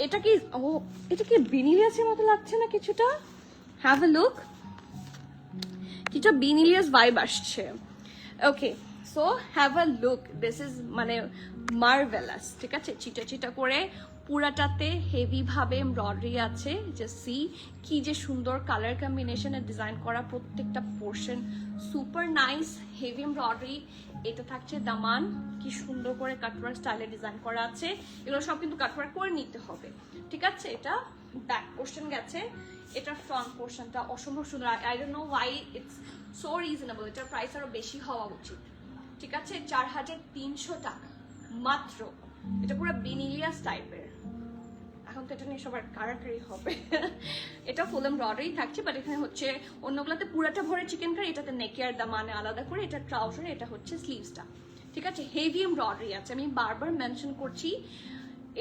এটা কি, ও এটা কি বিনিলিয়াসের মতো লাগছে না কিছুটা? হ্যাভ এ লুক, কিছুটা বিনিলিয়াস ভাইব আসছে। Okay, so have a look, this is মানে মার্ভেলাস, ঠিক আছে? চিটা চিটা করে পুরাটাতে হেভি ভাবে এমব্রয়ডারি আছে, যে সি কি যে সুন্দর কালার কম্বিনেশনে ডিজাইন করা, প্রত্যেকটা portion super nice heavy embroidery. এটা থাকছে দামান, কি সুন্দর করে কাটওয়ার্ক স্টাইলে ডিজাইন করা আছে। এগুলো সব কিন্তু কাটওয়ার্ক করে নিতে হবে, ঠিক আছে? এটা ব্যাক পোর্শন গেছে, এটা ফ্রন্ট পোর্শনটা অসম্ভব সুন্দর। I don't know why it's so reasonable, এটার প্রাইস আরো বেশি হওয়া উচিত, ঠিক আছে? 4,300 টাকা মাত্র। এটা পুরো বিনিলিয়াস টাইপের, এখন তো এটা নিয়ে সবার কারাকারি হবে। এটা ফুল এমব্রয়ডারি থাকছে, বাট এখানে হচ্ছে অন্যগুলোতে পুরাটা ভরে চিকেন কারি, এটাতে নেকে আর দামানে আলাদা করে, এটা ট্রাউজার, এটা হচ্ছে স্লিভসটা, ঠিক আছে? হেভি এমব্রয়ডারি আছে, আমি বারবার মেনশন করছি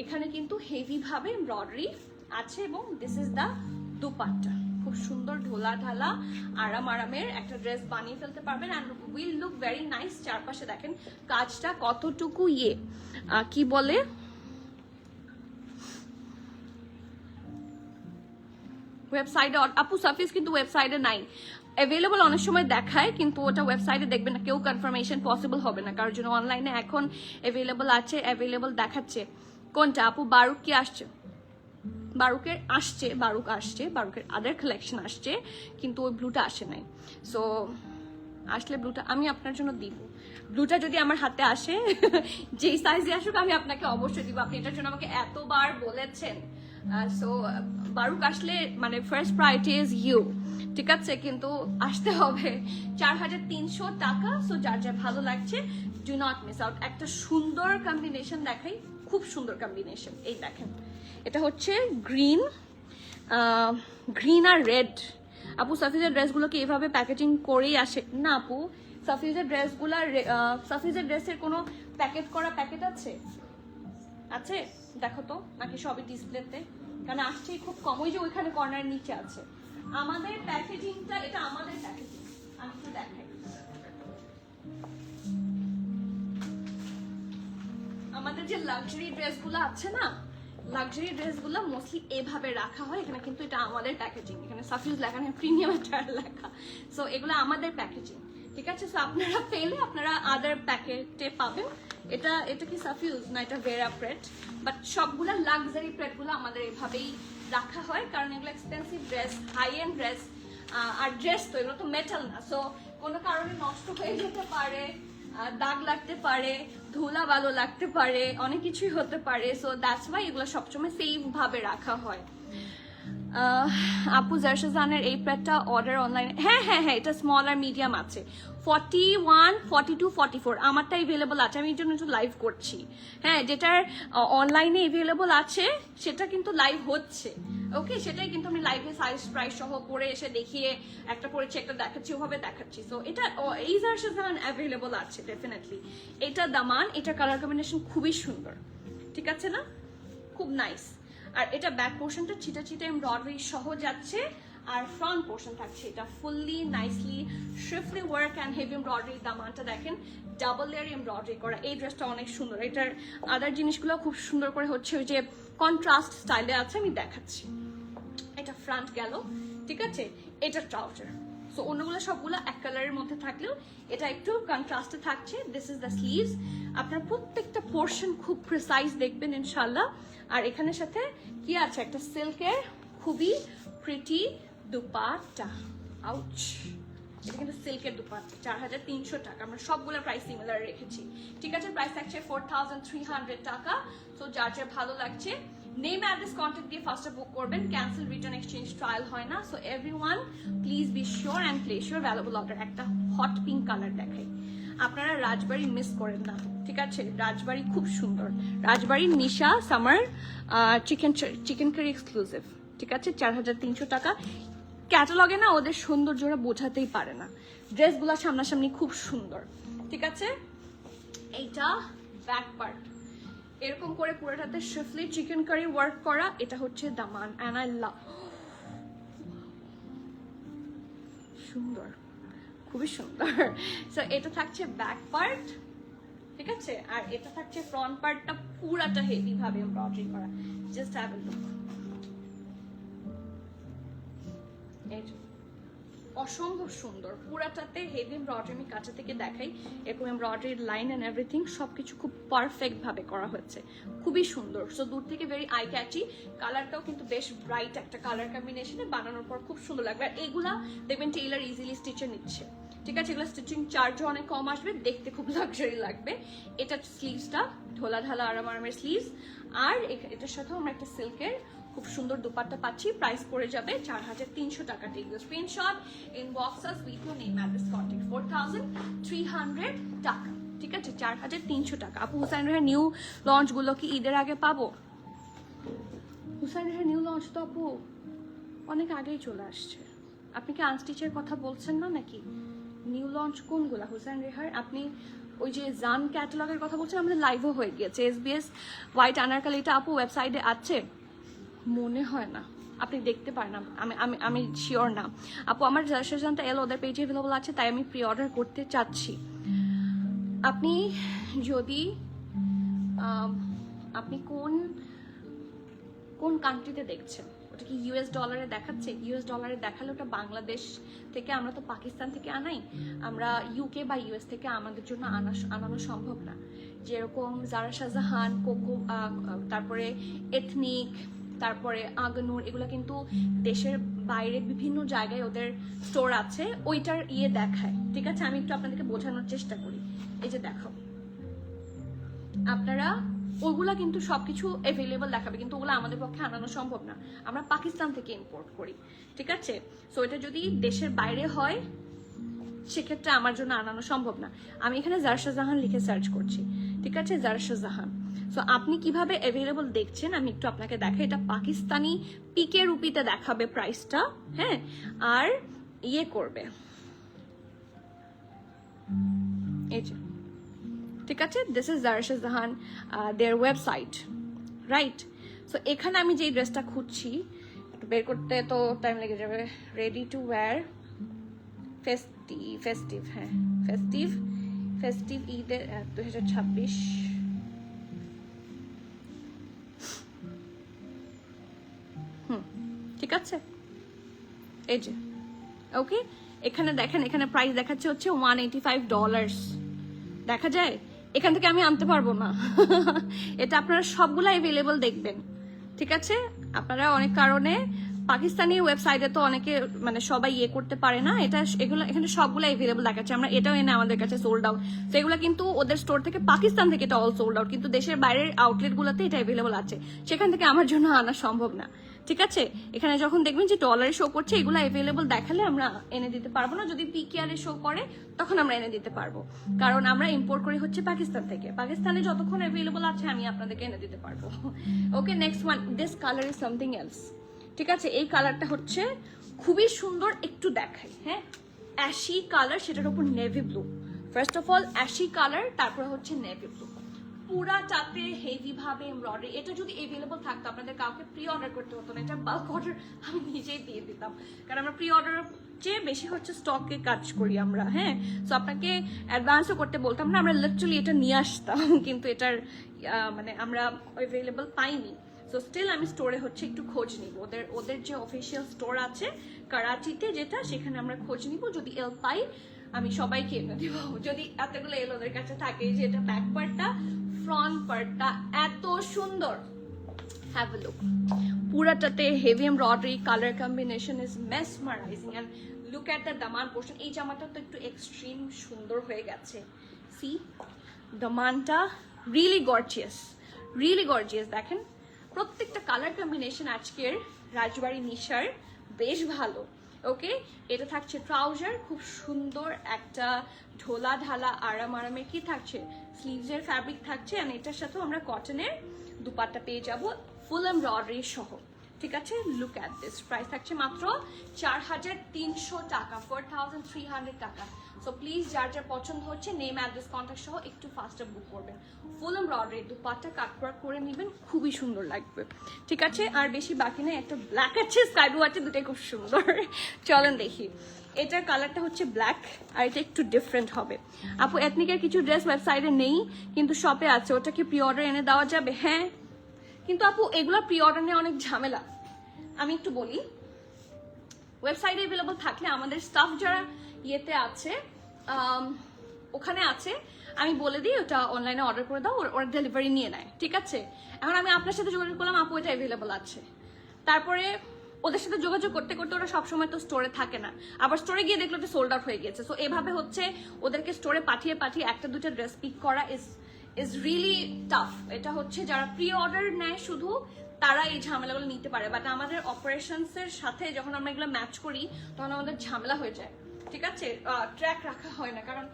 এখানে কিন্তু হেভি ভাবে এমব্রয়ডারি আছে। এবং দিস ইজ দ্য দুপাট্টা, খুব সুন্দর ঢোলা ঢালা আরামের একটা ড্রেস বানিয়ে ফেলতে পারবেন, and will look very nice. চারপাশে দেখেন কাজটা কতটুকু কি বলে, ওয়েবসাইটে আপু সাফিস কিন্তু ওয়েবসাইটে নাই, অ্যাভেলেবল অনেক সময় দেখায় কিন্তু ওটা ওয়েবসাইটে দেখবেন না কেউ, কনফার্মেশন পসিবল হবে না কারোর জন্য। অনলাইনে এখন অ্যাভেলেবল আছে, অ্যাভেলেবল দেখাচ্ছে। কোনটা আপু? বারুক কি আসছে? বারুকের আসছে, বারুকের আদার কালেকশন আসছে, কিন্তু ওই ব্লুটা আসে নাই। সো আসলে ব্লুটা আমি আপনার জন্য দিব। ব্লুটা যদি আমার হাতে আসে, যেই সাইজে আসুক আমি আপনাকে অবশ্যই দিব। আপনি এটার জন্য আমাকে এতবার বলেছেন। সো বারুক আসলে মানে ফার্স্ট প্রায়োরিটি ইজ ইউ, ঠিক আছে? কিন্তু আসতে হবে। 4,300 টাকা। সো যার যার ভালো লাগছে ডু নট মিস আউট। একটা সুন্দর কম্বিনেশন দেখাই, খুব সুন্দর কম্বিনেশন। এই দেখেন, এটা হচ্ছে গ্রিন আর রেড। আপু সাফিজের ড্রেসগুলোকে এভাবে প্যাকেজিং করেই আসে না? আপু সাফিজের ড্রেসগুলো, সাফিজের ড্রেসের কোনো প্যাকেট করা প্যাকেট আছে? দেখো তো, নাকি সবই ডিসপ্লেতে? কারণ আসছেই খুব কম, ওই যে ওইখানে কর্নার নিচে আছে। আমাদের প্যাকেজিংটা, এটা আমাদের প্যাকেজিং, আমি একটু দেখাই। আমাদের যে লাক্সারি ড্রেসগুলো আছে না, লাক্সারি ড্রেসগুলো মোস্টলি এভাবে রাখা হয়। এখানে কিন্তু এটা আমাদের প্যাকেজিং, এখানে সাফিউজ লেখা নেই, প্রিমিয়াম লেখা। সো এগুলো আমাদের প্যাকেজিং, ঠিক আছে? সো আপনারা পেলে আপনারা আদার প্যাকেটে পাবেন। এটা কি সাফিউজ না, এটা ভেরা প্রেট, বাট সবগুলা লাক্সারি প্রেটগুলো আমাদের এভাবেই রাখা হয়, কারণ এগুলো expensive dress, high end dress. আর ড্রেস তো এগুলো তো মেটাল না, সো কোনো কারণে নষ্ট হয়ে যেতে পারে, দাগ লাগতে পারে, ধুলা বালো লাগতে পারে, অনেক কিছুই হতে পারে। সো দ্যাটস ওয়াই এগুলো সবসময় সেফ ভাবে রাখা হয়। আপু জার্শাজানের এই প্যাডটা অর্ডার অনলাইনে? হ্যাঁ, এটা স্মল আর মিডিয়াম আছে, 41, 42, 44 আমারটা এভেলেবল আছে। আমি এর জন্য একটু লাইভ করছি। হ্যাঁ, যেটার অনলাইনে এভেলেবল আছে সেটা কিন্তু লাইভ হচ্ছে। ওকে, সেটাই কিন্তু আমি লাইভে সাইজ প্রাইস সহ পরে এসে দেখিয়ে একটা পরেছি, একটা দেখাচ্ছি, ওভাবে দেখাচ্ছি। সো এটা এই জার্শাজান অ্যাভেলেবল আছে ডেফিনেটলি। এটা দামান, এটা কালার কম্বিনেশন খুবই সুন্দর, ঠিক আছে না? খুব নাইস। আর এটা ব্যাক পোর্শনটা ছিটা ছিটা এমব্রয়ডারি সহ যাচ্ছে, আর ফ্রন্ট পোর্শন থাকছে এটা ফুললি নাইসলি শ্রিফলি ওয়ার্ক অ্যান্ড হেভি এমব্রয়ডারি। দামানটা দেখেন ডাবল লেয়ার এমব্রয়ডারি করা। এই ড্রেসটা অনেক সুন্দর, এটার আদার জিনিসগুলো খুব সুন্দর করে হচ্ছে ওই যে কন্ট্রাস্ট স্টাইলে আছে, আমি দেখাচ্ছি। এটা ফ্রন্ট গেল, ঠিক আছে? এটা ট্রাউজার। সো অন্যগুলো সবগুলো এক কালারের মধ্যে থাকলেও এটা একটু কন্ট্রাস্টে থাকছে। This is the sleeves. আপনার প্রত্যেকটা পোর্শন খুব প্রিসাইজ দেখবেন ইনশাল্লাহ। আর এখানের সাথে কি আছে, একটা সিল্কের খুবই প্রিটি দুপাট্টা। আউচ, এটা কিন্তু সিল্কের দুপাট্টা, 4300 টাকা। আমরা সবগুলো প্রাইস সিমিলার রেখেছি, ঠিক আছে? প্রাইস থাকছে 4300 টাকা। সো যার যার ভালো লাগছে নেম অ্যাড্রেস কন্ট্যাক্ট দিয়ে ফার্স্টে বুক করবেন, ক্যান্সেল রিটার্ন এক্সচেঞ্জ ট্রায়াল হয় না। So everyone please be sure and place your valuable order. একটা হট পিঙ্ক কালার দেখাই, আপনারা রাজবাড়ি মিস করেন না, ঠিক আছে? রাজবাড়ি খুব সুন্দর, রাজবাড়ি নিশা সামার চিকেন কারি এক্সক্লুসিভ, ঠিক আছে? 4300 টাকা। ক্যাটালগে না ওদের সৌন্দর্যরা বোঝাতেই পারে না, ড্রেসগুলো সামনাসামনি খুব সুন্দর, ঠিক আছে? এইটা ব্যাক পার্ট এরকম করে পুরোটাতে শিফলি চিকেন কারি ওয়ার্ক করা, এটা হচ্ছে দামান অ্যান্ড আই লাভ, সুন্দর, খুবই সুন্দর। সো এটা থাকছে ব্যাক পার্ট, ঠিক আছে? আর এটা থাকছে ফ্রন্ট পার্টটা পুরাটা হেভি ভাবে এমব্রয়ডারি করা। জাস্ট হ্যাভ এ লুক, অসম্ভব সুন্দর, পুরাটাতে হেভি এমব্রয়ডারি। আমি কাছে থেকে দেখাই, এরকম এমব্রয়ডারি লাইন এন্ড এভরিথিং সবকিছু খুব পারফেক্ট ভাবে করা হয়েছে, খুবই সুন্দর। সো দূর থেকে ভেরি আই ক্যাচি, কালারটাও কিন্তু বেশ ব্রাইট একটা কালার কম্বিনেশনে, বানানোর পর খুব সুন্দর লাগবে। আর এইগুলা দেখবেন টেইলার ইজিলি স্টিচে নিচ্ছে, ঠিক আছে? এগুলো স্টিচিং চার্জও অনেক কম আসবে, দেখতে খুব লাক্সারি লাগবে। এটা স্লিভসটা ঢোলা ঢালা আরামের স্লিভস, আর এটার সাথেও আমরা একটা সিল্কের খুব সুন্দর দুপাট্টা পাচ্ছি। প্রাইস পড়ে যাবে 4300 টাকা। Take the screenshot, inbox us with your name address contact. 4300 টাকা, ঠিক আছে? 4300 টাকা। আপু হুসাইন রেহার নিউ লঞ্চ গুলো কি ঈদের আগে পাবো? হুসাইন রেহার নিউ লঞ্চ তো আপু অনেক আগেই চলে আসছে। আপনি কি আনস্টিচের কথা বলছেন না নাকি? নিউ লঞ্চ কোনগুলা হুসাইন রেহার? আপনি ওই যে জান ক্যাটালগের কথা বলছেন, আমাদের লাইভও হয়ে গিয়েছে। SBS হোয়াইট আনারকালি, এটা আপু ওয়েবসাইটে আছে মনে হয় না, আপনি দেখতে পারেন। আমি শিওর না আপু। আমার সেশনটা এল ওদের পেজে অ্যাভেলেবল আছে, তাই আমি প্রি অর্ডার করতে চাচ্ছি। আপনি যদি আপনি কোন কান্ট্রিতে দেখছেন? ওটা কি US ডলারে দেখাচ্ছে? US ডলারে দেখালে ওটা বাংলাদেশ থেকে, আমরা তো পাকিস্তান থেকে আনাই, আমরা UK বা US থেকে আমাদের জন্য আনানো সম্ভব না। যেরকম জারা শাহজাহান, কোকো, তারপরে এথনিক, তারপরে আগনুর, এগুলো কিন্তু দেশের বাইরে বিভিন্ন জায়গায় ওদের স্টোর আছে, ওইটার দেখায়, ঠিক আছে? আমি একটু আপনাদেরকে বোঝানোর চেষ্টা করি। এই যে দেখো, আপনারা ওগুলা কিন্তু সবকিছু অ্যাভেলেবল দেখাবে, কিন্তু ওগুলো আমাদের পক্ষে আনানো সম্ভব না, আমরা পাকিস্তান থেকে ইম্পোর্ট করি, ঠিক আছে? সো এটা যদি দেশের বাইরে হয় সেক্ষেত্রে আমার জন্য আনানো সম্ভব না। আমি এখানে জারা শাহজাহান লিখে সার্চ করছি, ঠিক আছে? জারা শাহজাহান। সো আপনি কিভাবে অ্যাভেলেবল দেখছেন আমি একটু আপনাকে দেখাই। এটা পাকিস্তানি পিকে রুপিতে দেখাবে প্রাইসটা, হ্যাঁ? আর করবে, এই যে, ঠিক আছে? This is Zara Shahjahan their website, right? So এখানে আমি যে ড্রেসটা খুঁজছি, একটু বের করতে তো টাইম লেগে যাবে। রেডি টু ওয়্যার ফেস্টিভ, হ্যাঁ ফেস্টিভ ঈদের 2026। ঠিক আছে, এই যে, ওকে। এখানে দেখেন, এখানে প্রাইস দেখাচ্ছে হচ্ছে $185। দেখা যায়? এখান থেকে আমি আনতে পারবো না। এটা আপনারা সবগুলা অ্যাভেলেবল দেখবেন, ঠিক আছে? আপনারা অনেক কারণে পাকিস্তানি ওয়েবসাইটে তো অনেকে মানে সবাই করতে পারে না, এগুলো এখানে সবগুলো অ্যাভেলেবল দেখাচ্ছে। আমরা এটাও এনে আমাদের কাছে সোল্ড আউট, তো এগুলো কিন্তু ওদের স্টোর থেকে, পাকিস্তান থেকে এটা অল সোল্ড আউট, কিন্তু দেশের বাইরের আউটলেট গুলোতে এটা অ্যাভেলেবল আছে, সেখান থেকে আমার জন্য আনা সম্ভব না, ঠিক আছে? এখানে যখন দেখবেন যে ডলারে শো করছে, এগুলো অ্যাভেলেবল দেখালে আমরা এনে দিতে পারবো না। যদি PKR এ শো করে তখন আমরা এনে দিতে পারবো, কারণ আমরা ইম্পোর্ট করি হচ্ছে পাকিস্তান থেকে। পাকিস্তানে যতক্ষণ অ্যাভেলেবল আছে আমি আপনাদেরকে এনে দিতে পারবো। Okay, next one, this colour is something else, ঠিক আছে? এই কালারটা হচ্ছে খুবই সুন্দর, একটু দেখাই, হ্যাঁ? অ্যাশি কালার, সেটার উপর navy blue. First of all ashy colour, তারপরে হচ্ছে নেভি ব্লু, পুরাটাতে হেভি ভাবে এমব্রয়ডারি। এটা যদি অ্যাভেলেবল থাকতো আপনাদের কাউকে প্রি অর্ডার করতে হতো না, এটা বাল্ক অর্ডার আমি নিজেই দিয়ে দিতাম, কারণ আমরা প্রি অর্ডার চেয়ে বেশি হচ্ছে স্টকে কাজ করি আমরা, হ্যাঁ? সো আপনাকে অ্যাডভান্সও করতে বলতাম না, আমরা লিটারালি এটা নিয়ে আসতাম, কিন্তু এটার মানে আমরা অ্যাভেলেবল পাইনি। সো স্টিল আমি স্টোরে হচ্ছে একটু খোঁজ নিব, ওদের যে অফিসিয়াল স্টোর আছে করাচিতে যেটা, সেখানে আমরা খোঁজ নিব, যদি এল পাই আমি সবাইকে এনে দিব, যদি এতগুলো এল ওদের কাছে থাকে। যে এটা ব্যাক পার্টটা, ফ্রন্ট পার্টটা এত সুন্দর, হ্যাভ আ লুক। পুরাটাতে heavy embroidery, colour combination is mesmerising, and look at the দামান পোর্শন। এই জামাটা তো একটু এক্সট্রিম সুন্দর হয়ে গেছে। সি দামানটা রিয়েলি গর্জিয়াস দেখেন, প্রত্যেকটা কালার কম্বিনেশন আজকের রাজবাড়ি নিশার বেশ ভালো। ওকে, এটা থাকছে ট্রাউজার, খুব সুন্দর একটা ঢোলা ঢালা আরামের কি থাকছে, স্লিভসের ফ্যাব্রিক থাকছে, আর এটার সাথেও আমরা কটনের দুপাট্টা পেয়ে যাব ফুল এমব্রয়ডারি সহ। ঠিক আছে, লুক অ্যাট দিস, প্রাইস থাকছে মাত্র 4300 টাকা, 4300 টাকা। সো প্লিজ যার যার পছন্দ হচ্ছে নেম অ্যাড্রেস কন্ট্যাক্ট সহ একটু ফাস্টার বুক করবেন। ফুল এমব্রয়ডারি দুপাট্টা কাটওয়ার্ক করে নেবেন, খুবই সুন্দর লাগবে। ঠিক আছে, আর বেশি বাকি নেই, একটা ব্ল্যাক আছে স্কাই ব্লু আছে, দুটাই খুব সুন্দর। চলেন দেখি, এটার কালারটা হচ্ছে ব্ল্যাক আর এটা একটু ডিফারেন্ট হবে। আপু এথনিকের কিছু ড্রেস ওয়েবসাইটে নেই কিন্তু শপে আছে, ওটা কি প্রি অর্ডার এনে দেওয়া যাবে? হ্যাঁ, কিন্তু আপু এগুলো প্রি অর্ডার নিয়ে অনেক ঝামেলা। আমি একটু বলি, ওয়েবসাইটে অ্যাভেলেবল থাকলে আমাদের স্টাফ যারা ইয়েতে আছে ওখানে আছে, আমি বলে দিই ওটা অনলাইনে অর্ডার করে দাও, ওরা ডেলিভারি নিয়ে নেয়। ঠিক আছে, এখন আমি আপনার সাথে যোগাযোগ করলাম, আপু এটা অ্যাভেলেবল আছে, তারপরে ওদের সাথে যোগাযোগ করতে করতে ওরা সবসময় তো স্টোরে থাকে না, আবার স্টোরে গিয়ে দেখলো তো সোল্ড আউট হয়ে গেছে। সো এভাবে হচ্ছে ওদেরকে স্টোরে পাঠিয়ে একটা দুটো ড্রেস পিক করা ইজ রিয়েলি টাফ। এটা হচ্ছে যারা প্রি অর্ডার নেয় শুধু তারা এই ঝামেলাগুলো নিতে পারে, বাট আমাদের অপারেশনস এর সাথে যখন আমরা এগুলো ম্যাচ করি তখন আমাদের ঝামেলা হয়ে যায়। ঠিক আছে, ট্র্যাক রাখা হয় না, কারণ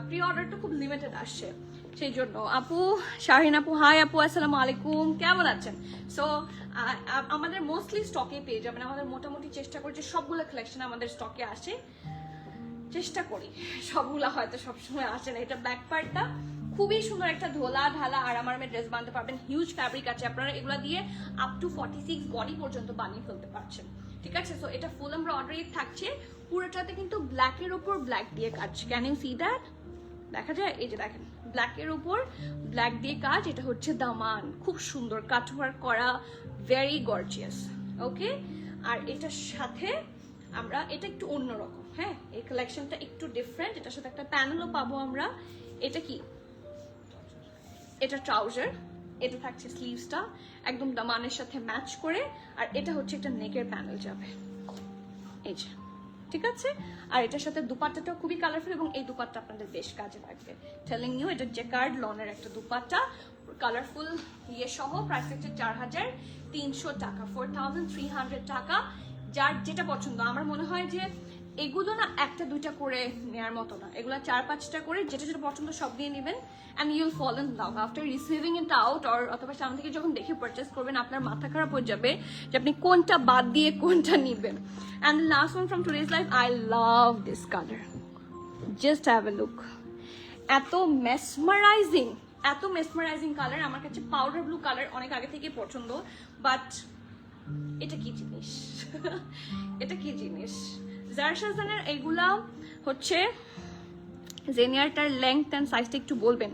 প্রি অর্ডারটা খুব লিমিটেড আসছে সেই জন্য। আপু শাহিন আপু, হাই আপু, আসসালামু আলাইকুম, কেমন আছেন? সো আমাদের মোস্টলি স্টকে পেয়ে যাবেন, আমাদের মোটামুটি চেষ্টা করছি সবগুলো কালেকশন আমাদের স্টকে আসে, চেষ্টা করি, সবগুলা হয়তো সবসময় আসে না। এটা ব্যাক পার্টটা খুবই সুন্দর, একটা ধোলা ঢালা আরামের ড্রেস বানাতে পারবেন, হিউজ ফ্যাব্রিক আছে, আপনারা এগুলো দিয়ে আপ টু 46 বডি পর্যন্ত বানিয়ে ফেলতে পারছেন। ঠিক আছে, সো এটা ফুল এমব্রয়ডারি থাকছে, পুরোটাতে কিন্তু ব্ল্যাকের উপর ব্ল্যাক দিয়ে কাজ। Can you see that? দেখা যায়, এই যে দেখেন ব্ল্যাকের উপর ব্ল্যাক দিয়ে কাজ, এটা হচ্ছে দামান, খুব সুন্দর কাটওয়ার্ক করা, ভেরি গর্জিয়াস। ওকে, আর এটার সাথে আমরা এটা একটু অন্যরকম, হ্যাঁ এই কালেকশনটা একটু ডিফারেন্ট, এটার সাথে একটা প্যানেলও পাবো আমরা। এটা কি, এটা ট্রাউজার, এটা থাকছে স্লিভসটা একদম দামানের সাথে ম্যাচ করে, আর এটা হচ্ছে একটা নেকের প্যানেল যাবে, এই যে। ঠিক আছে, আর এটার সাথে দুপাট্টাটাও খুবই কালারফুল, এবং এই দুপাট্টা আপনাদের বেশ কাজে লাগবে, টেলিং ইউ। এটা জেকার্ড লনের একটা দুপাট্টা, কালারফুল ইয়ে সহ, প্রাইস হচ্ছে 4300 টাকা, 4300 টাকা। যার যেটা পছন্দ, আমার মনে হয় যে এগুলো না একটা দুইটা করে নেওয়ার মতো না, এগুলো 4-5টা করে যেটা যেটা পছন্দ সব দিয়ে নেবেন, and you'll fall in love after receiving it out, অথবা সামনে থেকে যখন দেখে পারচেস করবেন আপনার মাথা খারাপ হয়ে যাবে যে আপনি কোনটা বাদ দিয়ে কোনটা নেবেন। And last one from today's life, I love this colour, just have a look, এত মেসমারাইজিং কালার। আমার কাছে পাউডার ব্লু কালার অনেক আগে থেকে পছন্দ, বাট এটা কি জিনিস এটা কি জিনিস। জারশাজানের এগুলা হচ্ছে জেনিয়ারটার লেংথ এন্ড সাইজটা একটু বলবেন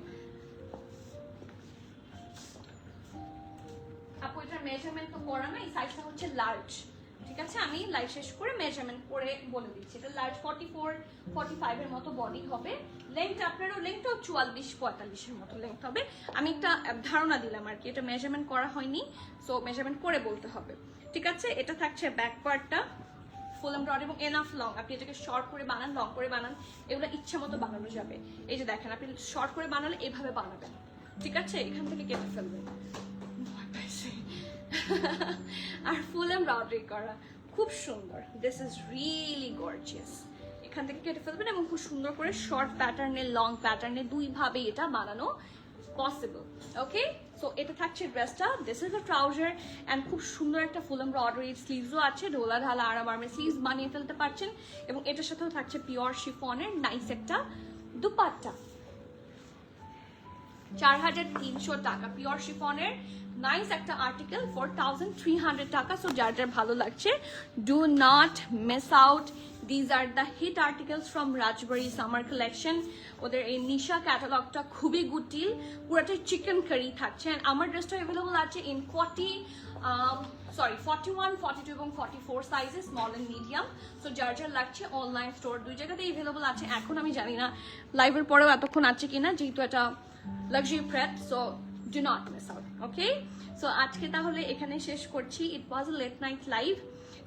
আপু? এটার মেজারমেন্ট তো করা না, এই সাইজটা হচ্ছে লার্জ। ঠিক আছে, আমি লাইভ শেষ করে মেজারমেন্ট করে বলে দিচ্ছি, এটা লার্জ 44-45 এর মতো বডি হবে, লেংথ আপনারও লেংথটাও 44-45 এর মতো লেংথ হবে। আমি একটা ধারণা দিলাম আর কি, এটা মেজারমেন্ট করা হয়নি, সো মেজারমেন্ট করে বলতে হবে। ঠিক আছে, এটা থাকছে ব্যাক পার্টটা ফুল এমব্রয়ডারি এবং এনাফ লং, আপনি এটাকে শর্ট করে বানান, লং করে বানান, এগুলো ইচ্ছা মতো বানানো যাবে। এই যে দেখেন, আপনি শর্ট করে বানালে এভাবে বানাবেন, ঠিক আছে, এখান থেকে কেটে ফেলবেন। আর ফুল এমব্রয়ডারি করা, খুব সুন্দর, দিস ইজ রিয়েলি গর্জিয়াস। এখান থেকে কেটে ফেলবেন এবং খুব সুন্দর করে শর্ট প্যাটার্নে লং প্যাটার্নে দুইভাবে এটা বানানো পসিবল। ওকে, সো এটা থাকছে ড্রেসটা, this is the trouser, and খুব সুন্দর একটা ফুল এমব্রয়ডারি স্লিভসও আছে, ঢোলা ঢালা আরামের স্লিভস বানিয়ে ফেলতে পারছেন, এবং এটার সাথেও থাকছে পিওর শিফনের নাইস একটা দুপাট্টা। 4300 টাকা, পিওর শিফনের নাইস একটা আর্টিকেল, 4300 টাকা। সো যার যার ভালো লাগছে, do not miss out, these are the hit articles from Rajbari summer collection. ওদের এই নিশা ক্যাটালগটা খুবই গুড ডিল, পুরোটাই চিকেন কারি থাকছে। আমার ড্রেসটা অ্যাভেলেবল আছে ইন 41, 42 এবং 44 সাইজে, স্মল এন্ড মিডিয়াম। সো যার যার লাগছে অনলাইন স্টোর দুই জায়গাতেই অ্যাভেলেবল আছে। এখন আমি জানি না লাইভের পরেও এতক্ষণ আছে কিনা, যেহেতু এটা luxury prep, so do not miss out. Okay, so আজকে তাহলে এখানে শেষ করছি। It was a late night live,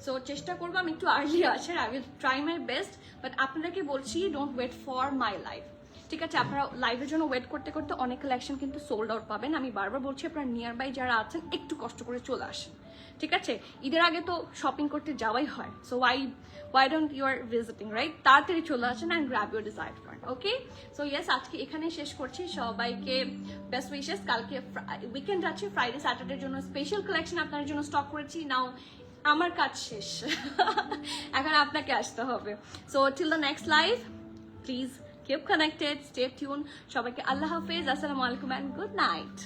so চেষ্টা করবো আমি একটু আর্লি আসার, I will try my best. But আপনাদেরকে বলছি don't wait for my live, ঠিক আছে? আপনারা লাইভের জন্য ওয়েট করতে করতে অনেক কালেকশন কিন্তু সোল্ড আউট পাবেন। আমি বারবার বলছি আপনারা নিয়ার বাই যারা আছেন একটু কষ্ট করে চলে আসেন, ঠিক আছে? ঈদের আগে তো শপিং করতে যাওয়াই হয়, so why don't you are visiting, right? তাড়াতাড়ি চলে আসেন and grab your desired one, okay? So yes, আজকে এখানে শেষ করছি। সবাইকে বেস্ট উইশেস। কালকে উইকেন্ড আছে, ফ্রাইডে স্যাটারডের জন্য স্পেশাল কালেকশন আপনার জন্য স্টক করেছি। নাও আমার কাজ শেষ, এখন আপনাকে আসতে হবে। So till the next live, please keep connected, stay tuned. সবাইকে আল্লাহ হাফেজ, আসসালামু আলাইকুম and good night.